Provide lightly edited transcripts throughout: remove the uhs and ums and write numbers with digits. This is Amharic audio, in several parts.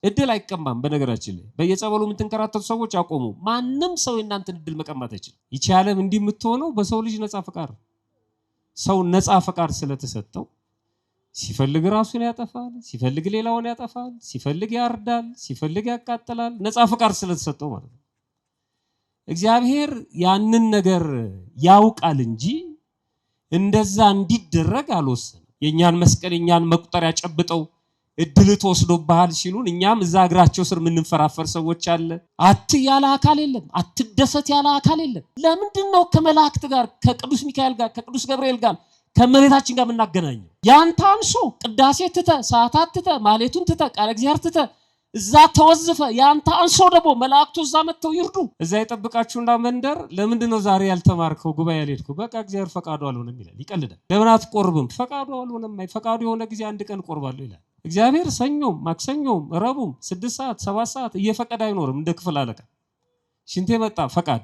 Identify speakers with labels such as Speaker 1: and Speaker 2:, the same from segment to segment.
Speaker 1: እድል አይቀማም። በነገራችን ላይ በየጸበሉ የምትንከራተቱ ሰዎች አቆሙ። ማንም ሰው የእናንተን እድል መቀማት አይችልም። ይቺ ዓለም እንዲህ የምትሆነው በሰው ልጅ ነፃ ፈቃድ። ሰው ነፃ ፈቃድ ስለተሰጠው ሲፈልግ ራሱን ያጠፋል፣ ሲፈልግ ሌላውን ያጠፋል፣ ሲፈልግ ያርዳል፣ ሲፈልግ ያቃጥላል። ነፃ ፈቃድ ስለተሰጠው ማለት ነው። እግዚአብሔር ያንን ነገር ያውቃል እንጂ እንደዛ እንዲደረግ አልወሰንም። የኛን መስቀል የኛን መቁጠሪያ ጨብጠው እድል ተወስዶብሃል ሲሉን እኛም እዛ እግራቸው ስር የምንፈራፈር ሰዎች አለ። አትይ ያለ አካል የለም፣ አትደሰት ያለ አካል የለም። ለምንድን ነው ከመላእክት ጋር ከቅዱስ ሚካኤል ጋር ከቅዱስ ገብርኤል ጋር ከመቤታችን ጋር የምናገናኘው? ያንተ አንሶ ቅዳሴ ትተ ሰዓታት ትተ ማሌቱን ትተ ቃለ እግዚአብሔር ትተ እዛ ተወዝፈ ያንተ አንሶ ደግሞ መላእክቱ እዛ መጥተው ይርዱ። እዛ ይጠብቃችሁና መንደር ለምንድን ነው ዛሬ ያልተማርከው ጉባኤ ያልሄድከው? በቃ እግዚአብሔር ፈቃዱ አልሆነም ይላል። ይቀልዳል። ለምን አትቆርብም? ፈቃዱ አልሆነም። ፈቃዱ የሆነ ጊዜ አንድ ቀን ቆርባለሁ ይላል። እግዚአብሔር ሰኞም ማክሰኞም ረቡም 6 ሰዓት 7 ሰዓት እየፈቀደ አይኖርም። እንደ ክፍል አለቃ ሽንቴ መጣ ፈቃድ፣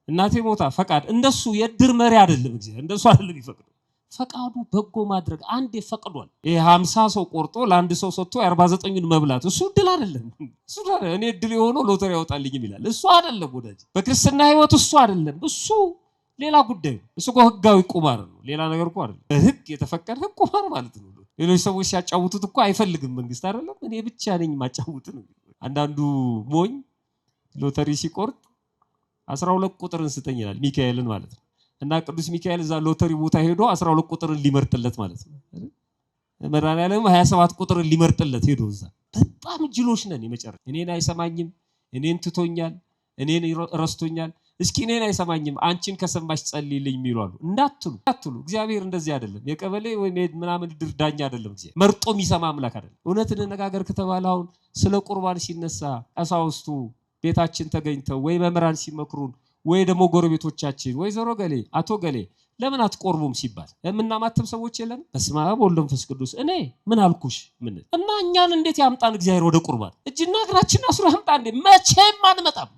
Speaker 1: እናቴ ሞታ ፈቃድ። እንደሱ የእድር መሪ አይደለም እግዚአብሔር። እንደሱ አይደለም ይፈቅዱ። ፈቃዱ በጎ ማድረግ አንዴ ፈቅዷል። ይሄ 50 ሰው ቆርጦ ለአንድ ሰው ሰጥቶ 49ን መብላት እሱ እድል አይደለም። እሱ እኔ እድል የሆነው ሎተሪ ያወጣልኝ ይላል። እሱ አይደለም ወዳጅ። በክርስትና ህይወት እሱ አይደለም። እሱ ሌላ ጉዳይ ነው። እሱ ህጋዊ ቁማር ነው። ሌላ ነገር እኮ አይደለም። በህግ የተፈቀደ ቁማር ማለት ነው። ሌሎች ሰዎች ሲያጫውቱት እኮ አይፈልግም መንግስት አይደለም። እኔ ብቻ ነኝ ማጫውት ነው። አንዳንዱ ሞኝ ሎተሪ ሲቆርጥ 12 ቁጥርን ስጠኝ ይላል። ሚካኤልን ማለት ነው። እና ቅዱስ ሚካኤል እዛ ሎተሪ ቦታ ሄዶ 12 ቁጥርን ሊመርጥለት ማለት ነው። መድኃኒዓለም 27 ቁጥርን ሊመርጥለት ሄዶ እዛ። በጣም ጅሎች ነን። የመጨረሻ እኔን አይሰማኝም፣ እኔን ትቶኛል፣ እኔን ረስቶኛል፣ እስኪ እኔን አይሰማኝም አንቺን ከሰማሽ ጸልይልኝ የሚሉ አሉ። እንዳትሉ እግዚአብሔር እንደዚህ አይደለም። የቀበሌ ወይ ምናምን ድርዳኛ አይደለም። እግዚአብሔር መርጦ የሚሰማ አምላክ አይደለም። እውነት እንነጋገር ከተባለ አሁን ስለ ቁርባን ሲነሳ ቀሳውስቱ ቤታችን ተገኝተው ወይ መምህራን ሲመክሩን ወይ ደግሞ ጎረቤቶቻችን ወይ ዘሮ ገሌ አቶ ገሌ ለምን አትቆርቡም ሲባል የምናማተም ሰዎች የለን። በስመ አብ ወወልድ ወመንፈስ ቅዱስ እኔ ምን አልኩሽ? ምን እና እኛን እንዴት ያምጣን እግዚአብሔር ወደ ቁርባን? እጅና እግራችን አስሮ ያምጣ እንዴ? መቼም አንመጣም።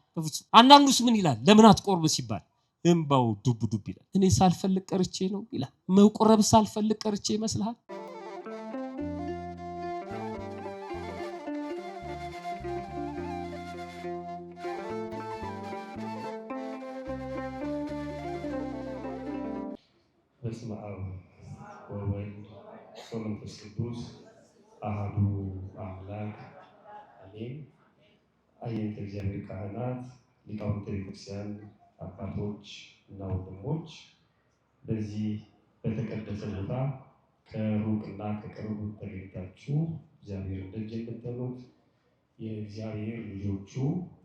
Speaker 1: አንዳንዱስ ምን ይላል? ለምን አትቆርብ ሲባል እንባው ዱብ ዱብ ይላል። እኔ ሳልፈልግ ቀርቼ ነው ይላል። መቁረብ ሳልፈልግ ቀርቼ ይመስልሃል?
Speaker 2: በስመ አብ ወወልድ ወመንፈስ ቅዱስ አሐዱ አምላክ አሜን። አየንተ እግዚአብሔር ካህናት፣ ሊቃውንተ ቤተክርስቲያን፣ አባቶች እና ወንድሞች በዚህ በተቀደሰ ቦታ ከሩቅና ከቅርብ ተገኝታችሁ እግዚአብሔር ደጅ የምትጠኑት የእግዚአብሔር ልጆቹ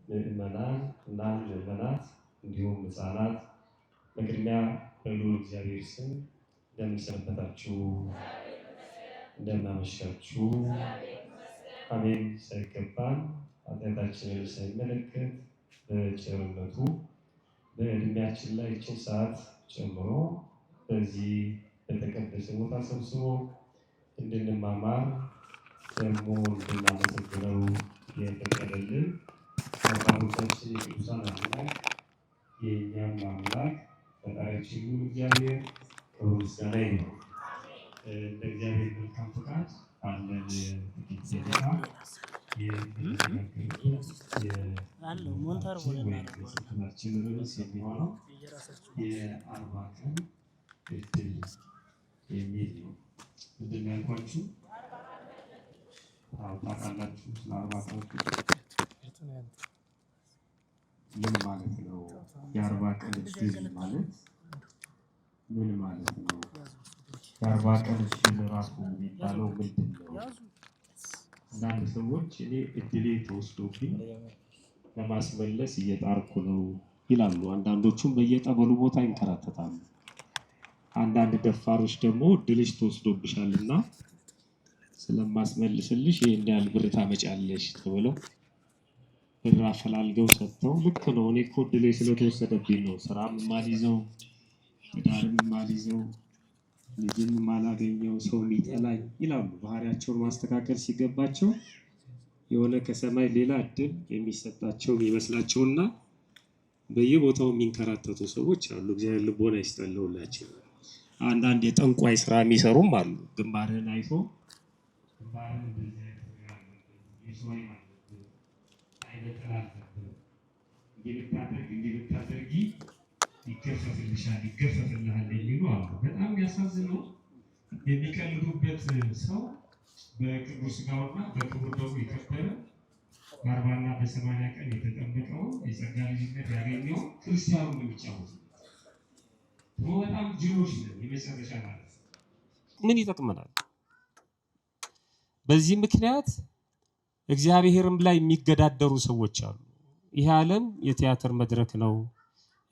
Speaker 2: ምዕመናን እና ምዕመናት እንዲሁም ሕፃናት በቅድሚያ በልዑል እግዚአብሔር ስም እንደምን ሰነበታችሁ? እንደምን አመሻችሁ? አሜን። ሳይገባን ኃጢአታችንን ሳይመለከት በቸርነቱ በእድሜያችን ላይ ይህችን ሰዓት ጨምሮ በዚህ በተቀደሰ ቦታ ሰብስቦ እንድንማማር ደግሞ እንድናመሰግነው የፈቀደልን አባቶቻችን የቅዱሳን አምላክ የእኛም አምላክ ፈጣሪያችን እግዚአብሔር ክብር ምስጋና ይግባው። በእግዚአብሔር መልካም ፈቃድ ባለን ጥቂት ደቂቃ የስልጠናችን ርዕስ የሚሆነው የአርባ ቀን እድል የሚል ነው። ምንድን ነው ያልኳችሁ? ታውቃላችሁ ስለ 40 ቀን ምን ማለት ነው? የ40 ቀን እድል ማለት ምን ማለት ነው? የ40 ቀን እድል ራሱ የሚባለው ምንድን ነው? አንዳንድ ሰዎች እኔ እድሌ ተወስዶብኝ ለማስመለስ እየጣርኩ ነው ይላሉ። አንዳንዶቹም በየጠበሉ ቦታ ይንከራተታሉ። አንዳንድ ደፋሮች ደግሞ እድልሽ ተወስዶብሻልና ስለማስመልስልሽ ይሄን ያህል ብር ታመጫለሽ ተብለው ብር አፈላልገው ሰጥተው ልክ ነው እኔ እኮ እድሌ ስለተወሰደብኝ ነው ስራም ማልይዘው ትዳርም ማልይዘው ልጅም ማላገኘው ሰው የሚጠላኝ ይላሉ። ባህሪያቸውን ማስተካከል ሲገባቸው የሆነ ከሰማይ ሌላ እድል የሚሰጣቸው ይመስላቸውና በየቦታው የሚንከራተቱ ሰዎች አሉ። እግዚአብሔር ልቦና ይስጠልላቸው። አንዳንድ የጠንቋይ ስራ የሚሰሩም አሉ። ግንባርህን አይቶ ግንባርህን አይነጥላል እንዲብታደርጊ ይገፈፍልሃል የሚሉ አሉ። በጣም ያሳዝነው የሚቀልዱበት ሰው በቅዱስ ሥጋውና በክቡር ደሙ የከበረ በ40 እና በ80 ቀን የተጠመቀው የጸጋ ልጅነት ያገኘው ክርስቲያኑ የሚጫወት በጣም ጅሎች ነን። የመጨረሻ ማለት
Speaker 1: ምን ይጠቅመናል? በዚህ ምክንያት እግዚአብሔርም ላይ የሚገዳደሩ ሰዎች አሉ። ይህ ዓለም የቲያትር መድረክ ነው።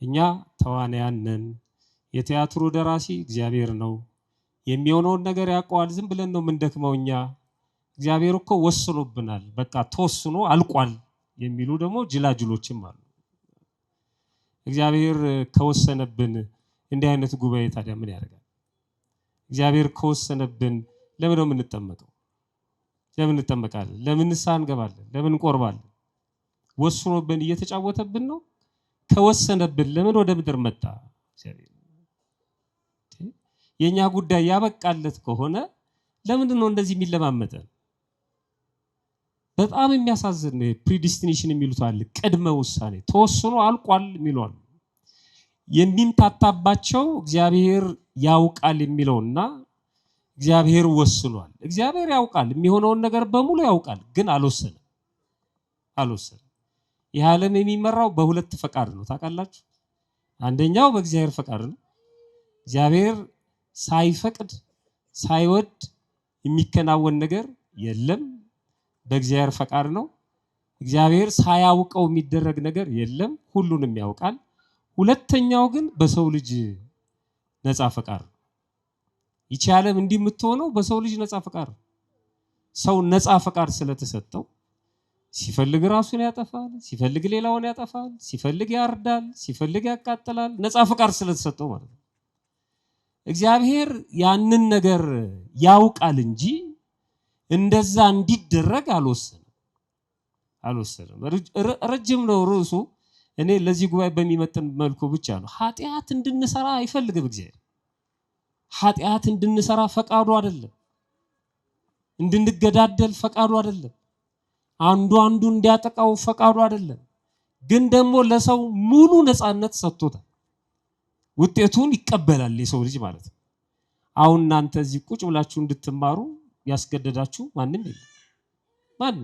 Speaker 1: እኛ ተዋናያን ነን። የቲያትሩ ደራሲ እግዚአብሔር ነው። የሚሆነውን ነገር ያውቀዋል። ዝም ብለን ነው የምንደክመው እኛ። እግዚአብሔር እኮ ወስኖብናል፣ በቃ ተወስኖ አልቋል የሚሉ ደግሞ ጅላጅሎችም አሉ። እግዚአብሔር ከወሰነብን እንዲህ አይነት ጉባኤ ታዲያ ምን ያደርጋል? እግዚአብሔር ከወሰነብን ለምን ነው የምንጠመቀው? ለምን እንጠመቃለን? ለምን ንስሐ እንገባለን? ለምን እንቆርባለን? ወስኖብን እየተጫወተብን ነው። ከወሰነብን ለምን ወደ ምድር መጣ? የኛ ጉዳይ ያበቃለት ከሆነ ለምንድን ነው እንደዚህ የሚለማመጠን? በጣም የሚያሳዝን ነው። ፕሪዲስቲኔሽን የሚሉት አለ፣ ቅድመ ውሳኔ ተወስኖ አልቋል የሚሉ አሉ። የሚምታታባቸው እግዚአብሔር ያውቃል የሚለውና እግዚአብሔር ወስኗል። እግዚአብሔር ያውቃል፣ የሚሆነውን ነገር በሙሉ ያውቃል፣ ግን አልወሰነም። ይህ ዓለም የሚመራው በሁለት ፈቃድ ነው። ታውቃላችሁ? አንደኛው በእግዚአብሔር ፈቃድ ነው። እግዚአብሔር ሳይፈቅድ ሳይወድ የሚከናወን ነገር የለም። በእግዚአብሔር ፈቃድ ነው። እግዚአብሔር ሳያውቀው የሚደረግ ነገር የለም፣ ሁሉንም ያውቃል። ሁለተኛው ግን በሰው ልጅ ነፃ ፈቃድ ነው። ይቺ ዓለም እንዲህ የምትሆነው በሰው ልጅ ነፃ ፈቃድ ነው። ሰው ነፃ ፈቃድ ስለተሰጠው ሲፈልግ ራሱን ያጠፋል፣ ሲፈልግ ሌላውን ያጠፋል፣ ሲፈልግ ያርዳል፣ ሲፈልግ ያቃጥላል። ነፃ ፈቃድ ስለተሰጠው ማለት ነው። እግዚአብሔር ያንን ነገር ያውቃል እንጂ እንደዛ እንዲደረግ አልወሰንም። ረጅም ነው ርዕሱ። እኔ ለዚህ ጉባኤ በሚመጥን መልኩ ብቻ ነው። ኃጢአት እንድንሰራ አይፈልግም እግዚአብሔር። ኃጢአት እንድንሰራ ፈቃዱ አይደለም። እንድንገዳደል ፈቃዱ አይደለም። አንዱ እንዲያጠቃው ፈቃዱ አይደለም። ግን ደግሞ ለሰው ሙሉ ነፃነት ሰጥቶታል። ውጤቱን ይቀበላል የሰው ልጅ ማለት ነው። አሁን እናንተ እዚህ ቁጭ ብላችሁ እንድትማሩ ያስገደዳችሁ ማንም የለም።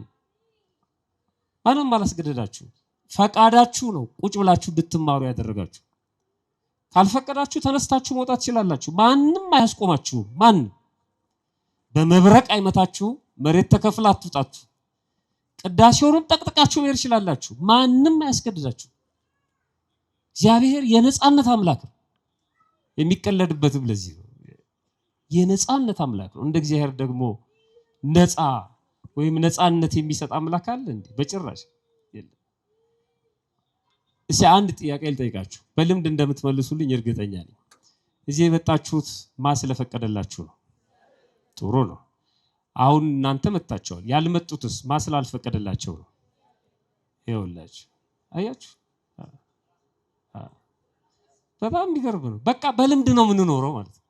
Speaker 1: ማንም አላስገደዳችሁ። ፈቃዳችሁ ነው ቁጭ ብላችሁ እንድትማሩ ያደረጋችሁ። ካልፈቀዳችሁ ተነስታችሁ መውጣት ትችላላችሁ። ማንም አያስቆማችሁም። ማንም በመብረቅ አይመታችሁ። መሬት ተከፍላ አትውጣችሁ። ቅዳሴውንም ጠቅጥቃችሁ መሄድ ትችላላችሁ። ማንም አያስገድዳችሁ። እግዚአብሔር የነፃነት አምላክ ነው። የሚቀለድበትም ለዚህ ነው። የነፃነት አምላክ ነው። እንደ እግዚአብሔር ደግሞ ነፃ ወይም ነፃነት የሚሰጥ አምላክ አለ እንዴ? በጭራሽ የለም። እስኪ አንድ ጥያቄ ልጠይቃችሁ፣ በልምድ እንደምትመልሱልኝ እርግጠኛ ነኝ። እዚህ የመጣችሁት ስለፈቀደላችሁ ነው። ጥሩ ነው። አሁን እናንተ መጣችኋል። ያልመጡትስ ስላልፈቀደላቸው ነው። ይኸውላችሁ፣ አያችሁ፣ በጣም የሚገርም ነው። በቃ በልምድ ነው የምንኖረው ማለት ነው።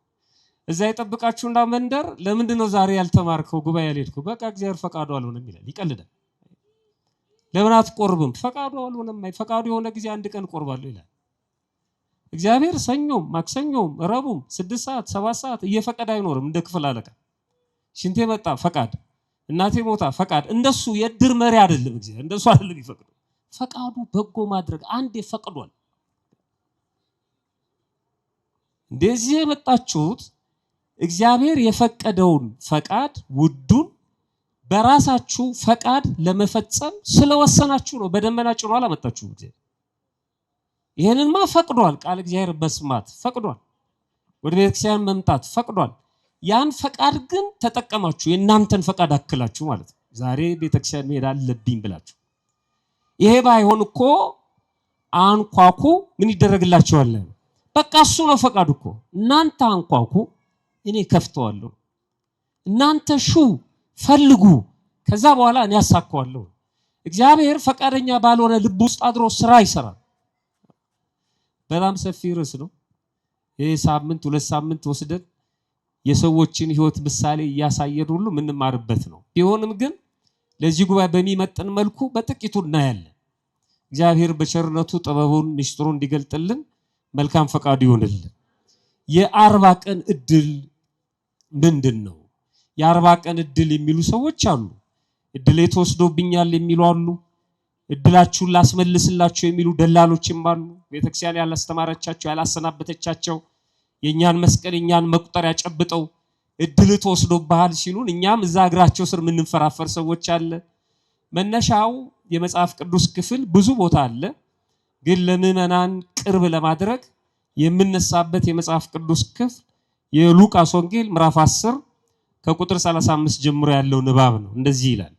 Speaker 1: እዛ የጠብቃችሁና መንደር ለምንድን ነው ዛሬ ያልተማርከው ጉባኤ ያልሄድከው? በቃ እግዚአብሔር ፈቃዱ አልሆነም ይላል፣ ይቀልዳል። ለምን አትቆርብም? ፈቃዱ አልሆነም። ፈቃዱ የሆነ ጊዜ አንድ ቀን ቆርባለሁ ይላል እግዚአብሔር። ሰኞም ማክሰኞም ረቡም 6 ሰዓት 7 ሰዓት እየፈቀደ አይኖርም። እንደ ክፍል አለቃ ሽንቴ መጣ ፈቃድ፣ እናቴ ሞታ ፈቃድ። እንደሱ የእድር መሪ አይደለም እግዚአብሔር፣ እንደሱ አይደለም ይፈቅዱ። ፈቃዱ በጎ ማድረግ አንዴ ፈቅዷል። እንደዚህ የመጣችሁት እግዚአብሔር የፈቀደውን ፈቃድ ውዱን በራሳችሁ ፈቃድ ለመፈጸም ስለወሰናችሁ ነው። በደመና ጭኖ አላመጣችሁም እግዚአብሔር። ይሄንንማ ፈቅዷል። ቃል እግዚአብሔር መስማት ፈቅዷል። ወደ ቤተክርስቲያን መምጣት ፈቅዷል። ያን ፈቃድ ግን ተጠቀማችሁ፣ የእናንተን ፈቃድ አክላችሁ ማለት ነው። ዛሬ ቤተክርስቲያን መሄድ አለብኝ ብላችሁ። ይሄ ባይሆን እኮ አንኳኩ፣ ምን ይደረግላችኋል? በቃ እሱ ነው ፈቃዱ እኮ። እናንተ አንኳኩ፣ እኔ ከፍተዋለሁ። እናንተ ሹ ፈልጉ፣ ከዛ በኋላ እኔ ያሳካዋለሁ። እግዚአብሔር ፈቃደኛ ባልሆነ ልብ ውስጥ አድሮ ስራ ይሰራል። በጣም ሰፊ ርዕስ ነው ይሄ። ሳምንት 2 ሳምንት ወስደን የሰዎችን ህይወት ምሳሌ እያሳየን ሁሉ የምንማርበት ነው። ቢሆንም ግን ለዚህ ጉባኤ በሚመጥን መልኩ በጥቂቱ እናያለን። እግዚአብሔር በቸርነቱ ጥበቡን ምስጢሩን እንዲገልጥልን መልካም ፈቃዱ ይሁንልን። የ40 ቀን እድል ምንድነው? የ40 ቀን እድል የሚሉ ሰዎች አሉ። እድሌ ተወስዶብኛል የሚሉ አሉ። እድላችሁን ላስመልስላችሁ የሚሉ ደላሎችም አሉ። ቤተክርስቲያን ያላስተማረቻቸው ያላሰናበተቻቸው የኛን መስቀል የኛን መቁጠሪያ ጨብጠው እድል ተወስዶብሃል ሲሉን እኛም እዛ እግራቸው ስር ምንንፈራፈር ሰዎች አለ። መነሻው የመጽሐፍ ቅዱስ ክፍል ብዙ ቦታ አለ፣ ግን ለምዕመናን ቅርብ ለማድረግ የምንነሳበት የመጽሐፍ ቅዱስ ክፍል የሉቃስ ወንጌል ምዕራፍ 10 ከቁጥር 35 ጀምሮ ያለው ንባብ ነው። እንደዚህ ይላል።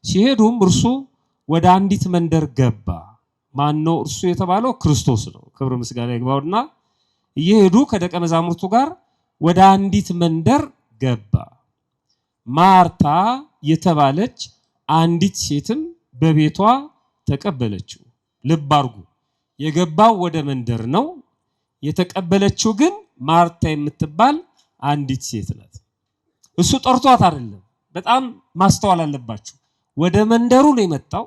Speaker 1: ሲሄዱም እርሱ ወደ አንዲት መንደር ገባ። ማን ነው እርሱ የተባለው? ክርስቶስ ነው። ክብር ምስጋና ይግባውና እየሄዱ ከደቀ መዛሙርቱ ጋር ወደ አንዲት መንደር ገባ። ማርታ የተባለች አንዲት ሴትም በቤቷ ተቀበለችው። ልብ አድርጉ፣ የገባው ወደ መንደር ነው፣ የተቀበለችው ግን ማርታ የምትባል አንዲት ሴት ናት። እሱ ጠርቷት አይደለም። በጣም ማስተዋል አለባችሁ። ወደ መንደሩ ነው የመጣው።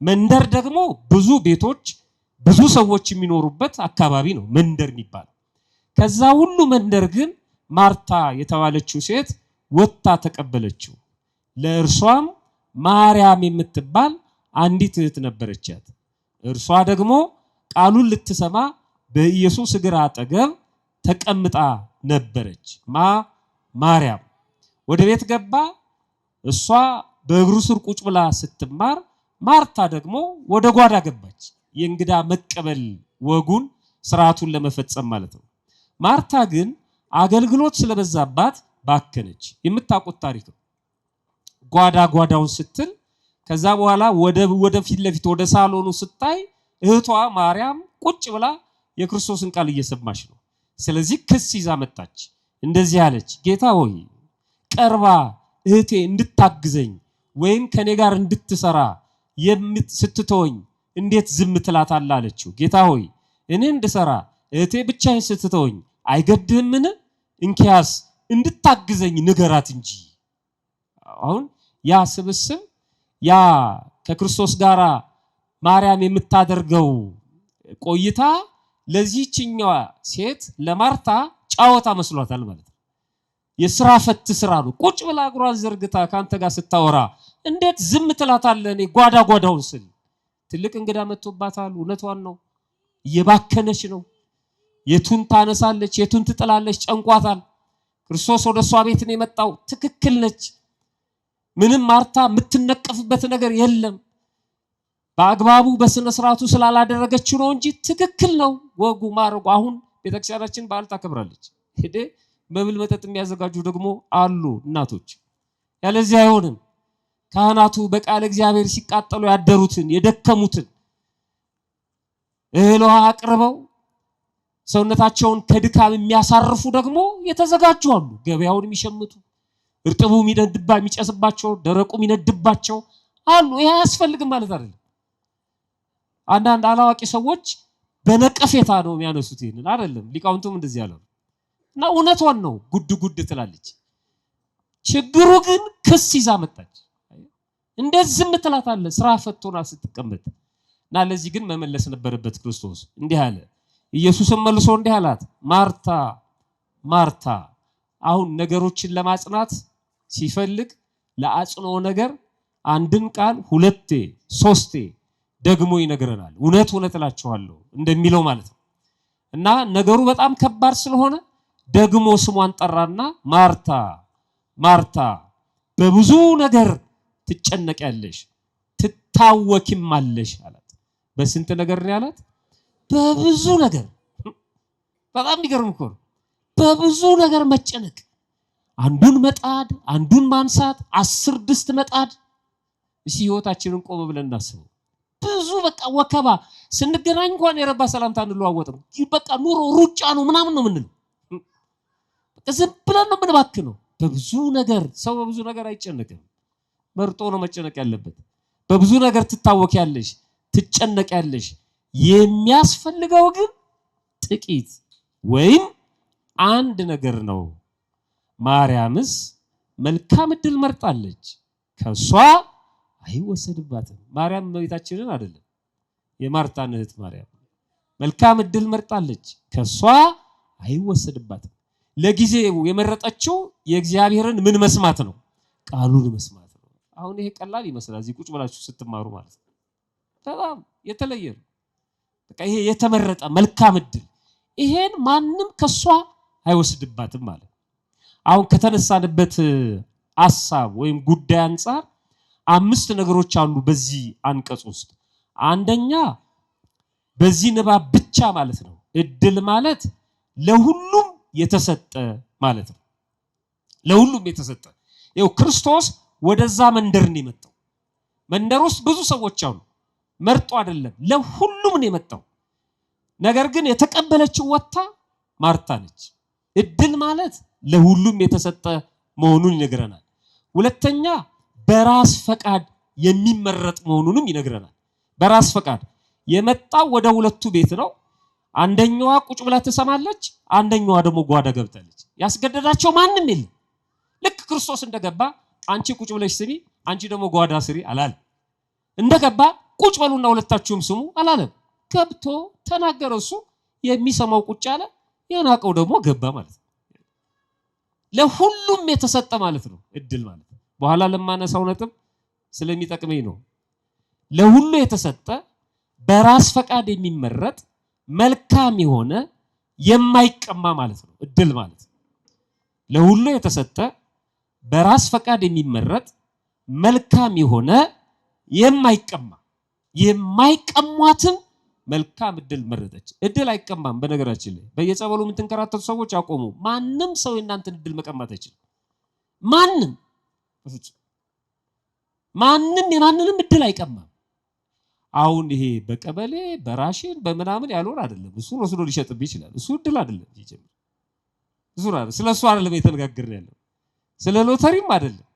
Speaker 1: መንደር ደግሞ ብዙ ቤቶች ብዙ ሰዎች የሚኖሩበት አካባቢ ነው መንደር የሚባል። ከዛ ሁሉ መንደር ግን ማርታ የተባለችው ሴት ወጥታ ተቀበለችው። ለእርሷም ማርያም የምትባል አንዲት እህት ነበረቻት። እርሷ ደግሞ ቃሉን ልትሰማ በኢየሱስ እግር አጠገብ ተቀምጣ ነበረች። ማርያም ወደ ቤት ገባ። እሷ በእግሩ ስር ቁጭ ብላ ስትማር፣ ማርታ ደግሞ ወደ ጓዳ ገባች። የእንግዳ መቀበል ወጉን ስርዓቱን ለመፈጸም ማለት ነው። ማርታ ግን አገልግሎት ስለበዛባት ባከነች። የምታውቁት ታሪክ ነው። ጓዳውን ስትል ከዛ በኋላ ወደ ፊት ለፊት ወደ ሳሎኑ ስታይ እህቷ ማርያም ቁጭ ብላ የክርስቶስን ቃል እየሰማች ነው። ስለዚህ ክስ ይዛ መጣች። እንደዚህ አለች፣ ጌታ ሆይ ቀርባ እህቴ እንድታግዘኝ ወይም ከኔ ጋር እንድትሰራ ስትተወኝ እንዴት ዝም ትላታለህ አለችው። ጌታ ሆይ እኔ እንድሰራ እህቴ ብቻዬን ስትተወኝ አይገድህምን? እንኪያስ እንድታግዘኝ ንገራት እንጂ። አሁን ያ ስብስብ ያ ከክርስቶስ ጋር ማርያም የምታደርገው ቆይታ ለዚህችኛዋ ሴት ለማርታ ጫወታ መስሏታል ማለት ነው። የሥራ ፈት ስራ ነው። ቁጭ ብላ እግሯን ዘርግታ ካንተ ጋር ስታወራ እንዴት ዝም ትላታለህ? እኔ ጓዳውን ስል ትልቅ እንግዳ መጥቶባታል። እውነቷን ነው። እየባከነች ነው። የቱን ታነሳለች፣ የቱን ትጥላለች፣ ጨንቋታል። ክርስቶስ ወደ እሷ ቤት ነው የመጣው። ትክክል ነች። ምንም ማርታ የምትነቀፍበት ነገር የለም። በአግባቡ በስነ ስርዓቱ ስላላደረገችው ነው እንጂ ትክክል ነው ወጉ ማረጉ። አሁን ቤተክርስቲያናችን በዓል ታከብራለች። ሄደ መብል መጠጥ የሚያዘጋጁ ደግሞ አሉ እናቶች። ያለዚህ አይሆንም። ካህናቱ በቃለ እግዚአብሔር ሲቃጠሉ ያደሩትን የደከሙትን እህል ውሃ አቅርበው ሰውነታቸውን ከድካም የሚያሳርፉ ደግሞ የተዘጋጁ አሉ። ገበያውን የሚሸምቱ እርጥቡ የሚጨስባቸው ደረቁ የሚነድባቸው አሉ። ይሄ አያስፈልግም ማለት አይደለም። አንዳንድ አላዋቂ ሰዎች በነቀፌታ ነው የሚያነሱት። ይሄንን አይደለም። ሊቃውንቱም እንደዚህ ያለው እና እውነቷን ነው። ጉድ ትላለች። ችግሩ ግን ክስ ይዛ መጣች። እንደዚህ ዝም ትላታለህ ስራ ፈቶና ስትቀመጥ። እና ለዚህ ግን መመለስ ነበረበት ክርስቶስ። እንዲህ አለ። ኢየሱስም መልሶ እንዲህ አላት፣ ማርታ ማርታ። አሁን ነገሮችን ለማጽናት ሲፈልግ ለአጽንኦ ነገር አንድን ቃል ሁለቴ ሶስቴ ደግሞ ይነግረናል። እውነት እላችኋለሁ እንደሚለው ማለት ነው። እና ነገሩ በጣም ከባድ ስለሆነ ደግሞ ስሟን ጠራና ማርታ ማርታ በብዙ ነገር ትጨነቂያለሽ ትታወኪማለሽ አላት። በስንት ነገር ነው ያላት? በብዙ ነገር። በጣም የሚገርም እኮ ነው። በብዙ ነገር መጨነቅ፣ አንዱን መጣድ አንዱን ማንሳት፣ 10 ድስት መጣድ። እሺ ህይወታችንን ቆም ብለን እናስበው። ብዙ በቃ ወከባ። ስንገናኝ እንኳን የረባ ሰላምታ እንለዋወጥም። በቃ ኑሮ ሩጫ ነው ምናምን ነው የምንለው። በቃ ዝም ብለን ነው የምንባክነው። በብዙ ነገር ሰው በብዙ ነገር አይጨነቅም። መርጦ ነው መጨነቅ ያለበት። በብዙ ነገር ትታወቂያለሽ፣ ትጨነቂያለሽ። የሚያስፈልገው ግን ጥቂት ወይም አንድ ነገር ነው። ማርያምስ መልካም ዕድል መርጣለች፣ ከሷ አይወሰድባትም። ማርያም እመቤታችንን አይደለም የማርታን እህት ማርያም መልካም እድል መርጣለች፣ ከሷ አይወሰድባትም። ለጊዜው የመረጠችው የእግዚአብሔርን ምን መስማት ነው? ቃሉን መስማት ነው። አሁን ይሄ ቀላል ይመስላል እዚህ ቁጭ ብላችሁ ስትማሩ ማለት ነው። በጣም የተለየ ነው። በቃ ይሄ የተመረጠ መልካም እድል ይሄን ማንም ከሷ አይወስድባትም ማለት። አሁን ከተነሳንበት ሐሳብ ወይም ጉዳይ አንፃር 5 ነገሮች አሉ በዚህ አንቀጽ ውስጥ። አንደኛ በዚህ ንባብ ብቻ ማለት ነው እድል ማለት ለሁሉም የተሰጠ ማለት ነው። ለሁሉም የተሰጠ ይኸው ክርስቶስ ወደዛ መንደር ነው የመጣው። መንደር ውስጥ ብዙ ሰዎች አሉ። መርጦ አይደለም ለሁሉም ነው የመጣው። ነገር ግን የተቀበለችው ወጣ ማርታ ነች። እድል ማለት ለሁሉም የተሰጠ መሆኑን ይነግረናል። ሁለተኛ በራስ ፈቃድ የሚመረጥ መሆኑንም ይነግረናል። በራስ ፈቃድ የመጣው ወደ ሁለቱ ቤት ነው። አንደኛዋ ቁጭ ብላ ትሰማለች፣ አንደኛዋ ደግሞ ጓዳ ገብታለች። ያስገደዳቸው ማንም የለም። ልክ ክርስቶስ እንደገባ አንቺ ቁጭ ብለሽ ስሚ፣ አንቺ ደግሞ ጓዳ ስሪ አላለም። እንደገባ ቁጭ በሉና ሁለታችሁም ስሙ አላለም። ገብቶ ተናገረ። እሱ የሚሰማው ቁጭ አለ፣ የናቀው ደግሞ ገባ ማለት ነው። ለሁሉም የተሰጠ ማለት ነው እድል ማለት። በኋላ ለማነሳው ነጥብ ስለሚጠቅመኝ ነው። ለሁሉ የተሰጠ በራስ ፈቃድ የሚመረጥ መልካም የሆነ የማይቀማ ማለት ነው እድል ማለት። ለሁሉ የተሰጠ በራስ ፈቃድ የሚመረጥ መልካም የሆነ የማይቀማ የማይቀሟትም መልካም እድል መረጠች። እድል አይቀማም። በነገራችን ላይ በየጸበሉ የምትንከራተቱ ሰዎች አቆሙ። ማንም ሰው የእናንተን እድል መቀማት አይችልም። ማንም ማንም የማንንም እድል አይቀማም። አሁን ይሄ በቀበሌ በራሽን በምናምን ያልሆነ አይደለም። እሱ ወስዶ ሊሸጥብህ ይችላል። እሱ እድል አይደለም። ይጀምር እሱ አይደለም። ስለሱ አይደለም የተነጋገርን ያለው። ስለ ሎተሪም አይደለም።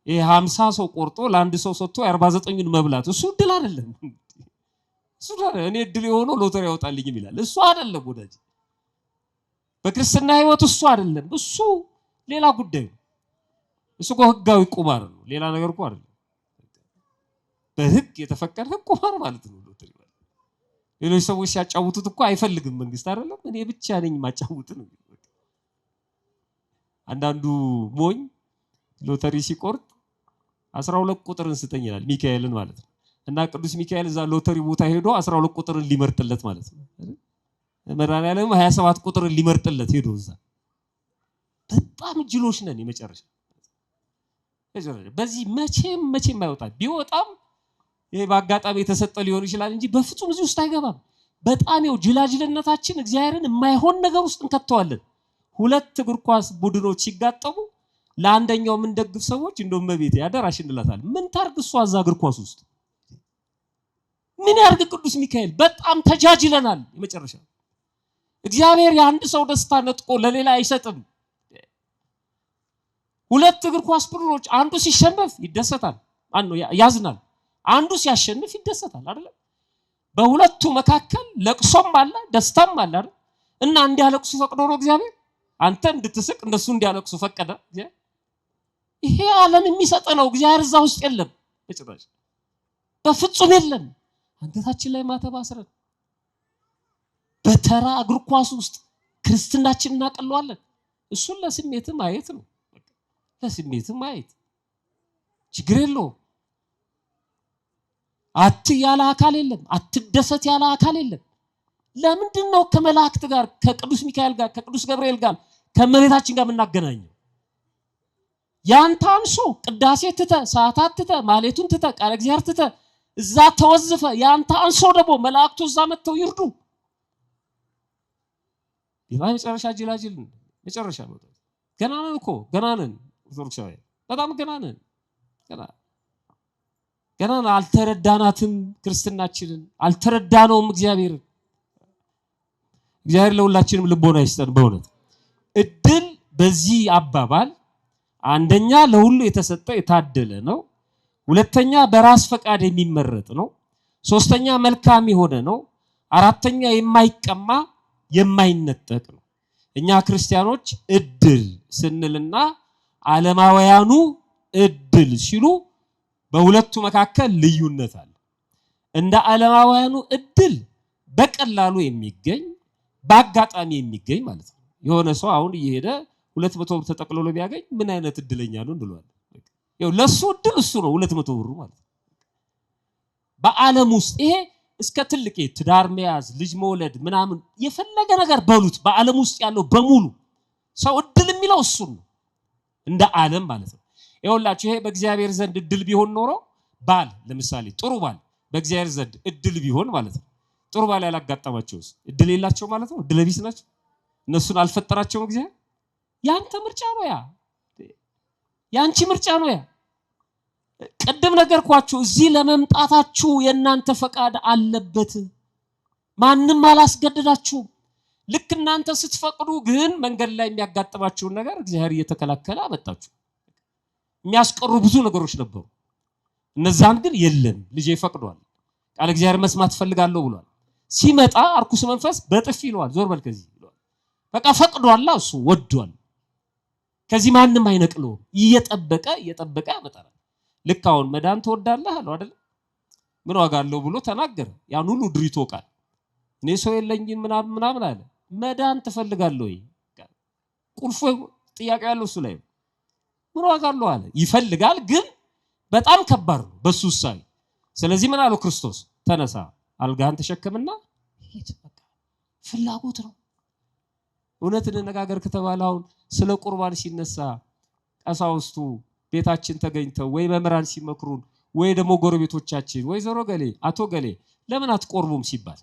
Speaker 1: ይሄ 50 ሰው ቆርጦ ለአንድ ሰው ሰጥቶ 49ን መብላት እሱ እድል አይደለም። እሱ አይደለም። እኔ እድል የሆነው ሎተሪ ያወጣልኝም ይላል። እሱ አይደለም ወዳጅ። በክርስትና ህይወት እሱ አይደለም። እሱ ሌላ ጉዳይ ነው። እሱ እኮ ህጋዊ ቁማር ነው። ሌላ ነገር እኮ አይደለም። በህግ የተፈቀደ ቁማር ማለት ነው ሎተሪ ማለት። ሌሎች ሰዎች ሲያጫውቱት እኮ አይፈልግም መንግስት አይደለም። እኔ ብቻ ነኝ ማጫውት ነው። አንዳንዱ ሞኝ ሎተሪ ሲቆርጥ 12 ቁጥርን ስጠኝ ይላል። ሚካኤልን ማለት ነው። እና ቅዱስ ሚካኤል እዛ ሎተሪ ቦታ ሄዶ 12 ቁጥርን ሊመርጥለት ማለት ነው። መድኃኒዓለም 27 ቁጥርን ሊመርጥለት ሄዶ እዛ። በጣም ጅሎች ነን የመጨረሻ። በዚህ መቼም አይወጣም። ቢወጣም ይሄ በአጋጣሚ የተሰጠ ሊሆን ይችላል እንጂ በፍጹም እዚህ ውስጥ አይገባም። በጣም ይኸው ጅላጅልነታችን እግዚአብሔርን የማይሆን ነገር ውስጥ እንከተዋለን። 2 እግር ኳስ ቡድኖች ሲጋጠሙ ለአንደኛው የምንደግፍ ሰዎች እንደውም መቤት ያደራሽ እንላታለን። ምን ታርግ እሷ እዛ እግር ኳስ ውስጥ ምን ያርግ ቅዱስ ሚካኤል? በጣም ተጃጅለናል የመጨረሻ። እግዚአብሔር የአንድ ሰው ደስታ ነጥቆ ለሌላ አይሰጥም። 2 እግር ኳስ ቡድኖች አንዱ ሲሸነፍ ይደሰታል፣ ያዝናል። አንዱ ሲያሸንፍ ይደሰታል አይደል? በሁለቱ መካከል ለቅሶም አለ ደስታም አለ አይደል? እና እንዲያለቅሱ ፈቅዶ ነው እግዚአብሔር። አንተ እንድትስቅ እነሱ እንዲያለቅሱ ፈቀደ። ይሄ ዓለም የሚሰጥ ነው። እግዚአብሔር እዛ ውስጥ የለም፣ በጭራሽ በፍጹም የለም። አንገታችን ላይ ማተብ አስረን በተራ እግር ኳስ ውስጥ ክርስትናችንን እናቀለዋለን። እሱን ለስሜት ማየት ነው። ለስሜት ማየት ችግር የለውም። ያለ አካል የለም፣ አትደሰት ያለ አካል የለም። ለምንድን ነው ከመላእክት ጋር ከቅዱስ ሚካኤል ጋር ከቅዱስ ገብርኤል ጋር ከመቤታችን ጋር የምናገናኘው? ያንተ አንሶ ቅዳሴ ትተ ሰዓታት ትተ ማሌቱን ትተ ቃለ እግዚአብሔር ትተ እዛ ተወዝፈ ያንተ አንሶ ደግሞ መላእክቱ እዛ መጥተው ይርዱ። ይባይ መጨረሻ ጅላጅል መጨረሻ ነው። ገና ነን እኮ ገና ነን። ኦርቶዶክሳውያን በጣም ገና ነን። ገና አልተረዳናትም። ክርስትናችንን አልተረዳነውም። እግዚአብሔር ለሁላችንም ልቦና ይስጠን። በእውነት እድል በዚህ አባባል አንደኛ ለሁሉ የተሰጠ የታደለ ነው። ሁለተኛ በራስ ፈቃድ የሚመረጥ ነው። ሶስተኛ መልካም የሆነ ነው። አራተኛ የማይቀማ የማይነጠቅ ነው። እኛ ክርስቲያኖች እድል ስንልና ዓለማውያኑ እድል ሲሉ በሁለቱ መካከል ልዩነት አለ። እንደ ዓለማውያኑ እድል በቀላሉ የሚገኝ በአጋጣሚ የሚገኝ ማለት ነው። የሆነ ሰው አሁን እየሄደ 200 ብር ተጠቅልሎ ቢያገኝ ምን አይነት እድለኛ ነው እንለዋለን። ያው ለሱ እድል እሱ ነው 200 ብሩ ማለት ነው። በዓለም ውስጥ ይሄ እስከ ትልቅ ትዳር መያዝ፣ ልጅ መውለድ ምናምን የፈለገ ነገር በሉት በዓለም ውስጥ ያለው በሙሉ ሰው እድል የሚለው እሱ ነው እንደ ዓለም ማለት ነው። ይኸውላችሁ ይሄ በእግዚአብሔር ዘንድ እድል ቢሆን ኖሮ ባል ለምሳሌ ጥሩ ባል በእግዚአብሔር ዘንድ እድል ቢሆን ማለት ነው። ጥሩ ባል ያላጋጠማቸውስ እድል የላቸው ማለት ነው። እድለ ቢስ ናቸው። እነሱን አልፈጠራቸውም እግዚአብሔር። ያንተ ምርጫ ነው ያ፣ ያንቺ ምርጫ ነው ያ። ቅድም ነገርኳችሁ፣ እዚህ ለመምጣታችሁ የእናንተ ፈቃድ አለበት። ማንም አላስገደዳችሁም። ልክ እናንተ ስትፈቅዱ ግን መንገድ ላይ የሚያጋጥማችሁን ነገር እግዚአብሔር እየተከላከለ አመጣችሁ። የሚያስቀሩ ብዙ ነገሮች ነበሩ። እነዛን ግን የለም ልጄ ፈቅዷል፣ ቃል እግዚአብሔር መስማት ፈልጋለሁ ብሏል። ሲመጣ አርኩስ መንፈስ በጥፊ ይለዋል፣ ዞር በል ከዚህ ይለዋል። በቃ ፈቅዷል፣ እሱ ወዷል። ከዚህ ማንም አይነቅለውም። እየጠበቀ ያመጣል። ልክ አሁን መዳን ትወዳለህ አለው አይደል? ምን ዋጋ አለው ብሎ ተናገረ። ያን ሁሉ ድሪቶ ቃል እኔ ሰው የለኝም ምናምን አለ። መዳን ትፈልጋለህ ወይ? ቁልፉ ጥያቄ ያለው እሱ ላይ ምን ዋጋ አለው አለ። ይፈልጋል፣ ግን በጣም ከባድ ነው በሱ ውሳኔ። ስለዚህ ምን አለው ክርስቶስ? ተነሳ አልጋህን ተሸከምና ሂድ። በቃ ፍላጎት ነው። እውነት እንነጋገር ከተባለ አሁን ስለ ቁርባን ሲነሳ ቀሳውስቱ ቤታችን ተገኝተው ወይ መምህራን ሲመክሩን ወይ ደግሞ ጎረቤቶቻችን ወይ ዘሮ ገሌ አቶ ገሌ ለምን አትቆርቡም ሲባል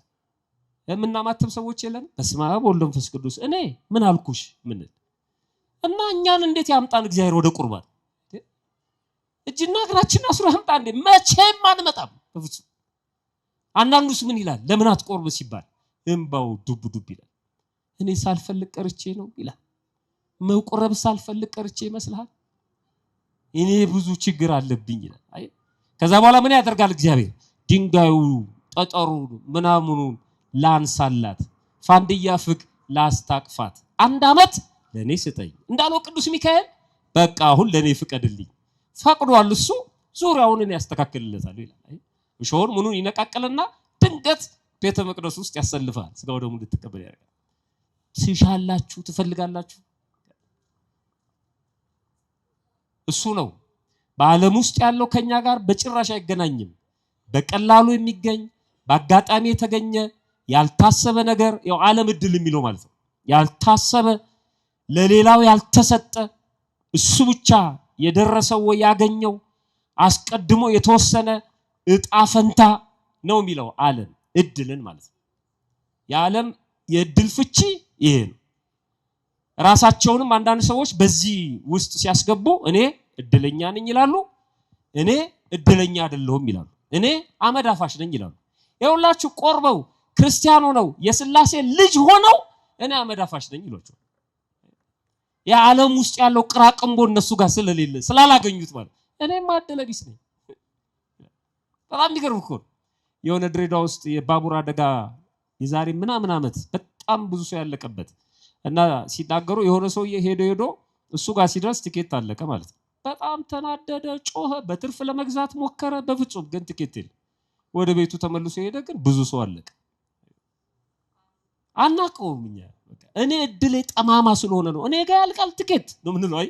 Speaker 1: የምናማተብ ሰዎች የለን። በስመ አብ ወወልድ ወመንፈስ ቅዱስ እኔ ምን አልኩሽ ምን እና እኛን እንዴት ያምጣን እግዚአብሔር ወደ ቁርባን? እጅና እግራችን አስሮ ያምጣ እንዴ? መቼም አንመጣም በፍጹም። አንዳንዱስ ምን ይላል? ለምን አትቆርብ ሲባል እንባው ዱብ ዱብ ይላል። እኔ ሳልፈልግ ቀርቼ ነው ይላል። መቁረብ ሳልፈልግ ቀርቼ ይመስልሃል? እኔ ብዙ ችግር አለብኝ ይላል። አይ ከዛ በኋላ ምን ያደርጋል እግዚአብሔር? ድንጋዩ ጠጠሩ ምናምኑን ላንሳላት፣ ፋንድያ ፍቅ ላስታቅፋት፣ 1 ዓመት ለኔ ስጠኝ እንዳለው ቅዱስ ሚካኤል በቃ አሁን ለኔ ፍቀድልኝ ፈቅዷል። እሱ ዙሪያውን ያስተካክልለታል ይላል። እሾውን ምኑን ይነቃቀልና ድንገት ቤተ መቅደስ ውስጥ ያሰልፋል። ስጋው ደግሞ እንድትቀበል ያደርጋል። ትሻላችሁ፣ ትፈልጋላችሁ። እሱ ነው በዓለም ውስጥ ያለው ከኛ ጋር በጭራሽ አይገናኝም። በቀላሉ የሚገኝ በአጋጣሚ የተገኘ ያልታሰበ ነገር ያው ዓለም እድል የሚለው ማለት ነው። ያልታሰበ ለሌላው ያልተሰጠ እሱ ብቻ የደረሰው ወይ ያገኘው አስቀድሞ የተወሰነ እጣ ፈንታ ነው የሚለው ዓለም እድልን ማለት ነው። የዓለም የእድል ፍቺ ይሄ ነው። ራሳቸውንም አንዳንድ ሰዎች በዚህ ውስጥ ሲያስገቡ እኔ እድለኛ ነኝ ይላሉ፣ እኔ እድለኛ አይደለሁም ይላሉ፣ እኔ አመድ አፋሽ ነኝ ይላሉ። ይኸውላችሁ ቆርበው ክርስቲያኑ ነው የሥላሴ ልጅ ሆነው እኔ አመድ አፋሽ ነኝ ይሏቸዋል። የዓለም ውስጥ ያለው ቅራቅንቦ እነሱ ጋር ስለሌለ ስላላገኙት ማለት እኔማ እድለ ቢስ ነኝ። በጣም የሚገርም እኮ ነው። የሆነ ድሬዳዋ ውስጥ የባቡር አደጋ የዛሬ ምናምን ዓመት በጣም ብዙ ሰው ያለቀበት እና ሲናገሩ የሆነ ሰውዬ ሄዶ እሱ ጋር ሲደርስ ቲኬት አለቀ ማለት ነው። በጣም ተናደደ፣ ጮኸ፣ በትርፍ ለመግዛት ሞከረ። በፍጹም ግን ቲኬት የለም። ወደ ቤቱ ተመልሶ ሄደ፣ ግን ብዙ ሰው አለቀ። አናውቀውም እኛ እኔ እድሌ ጠማማ ስለሆነ ነው እኔ ጋር ያልቃል ቲኬት ነው ምንለው። አይ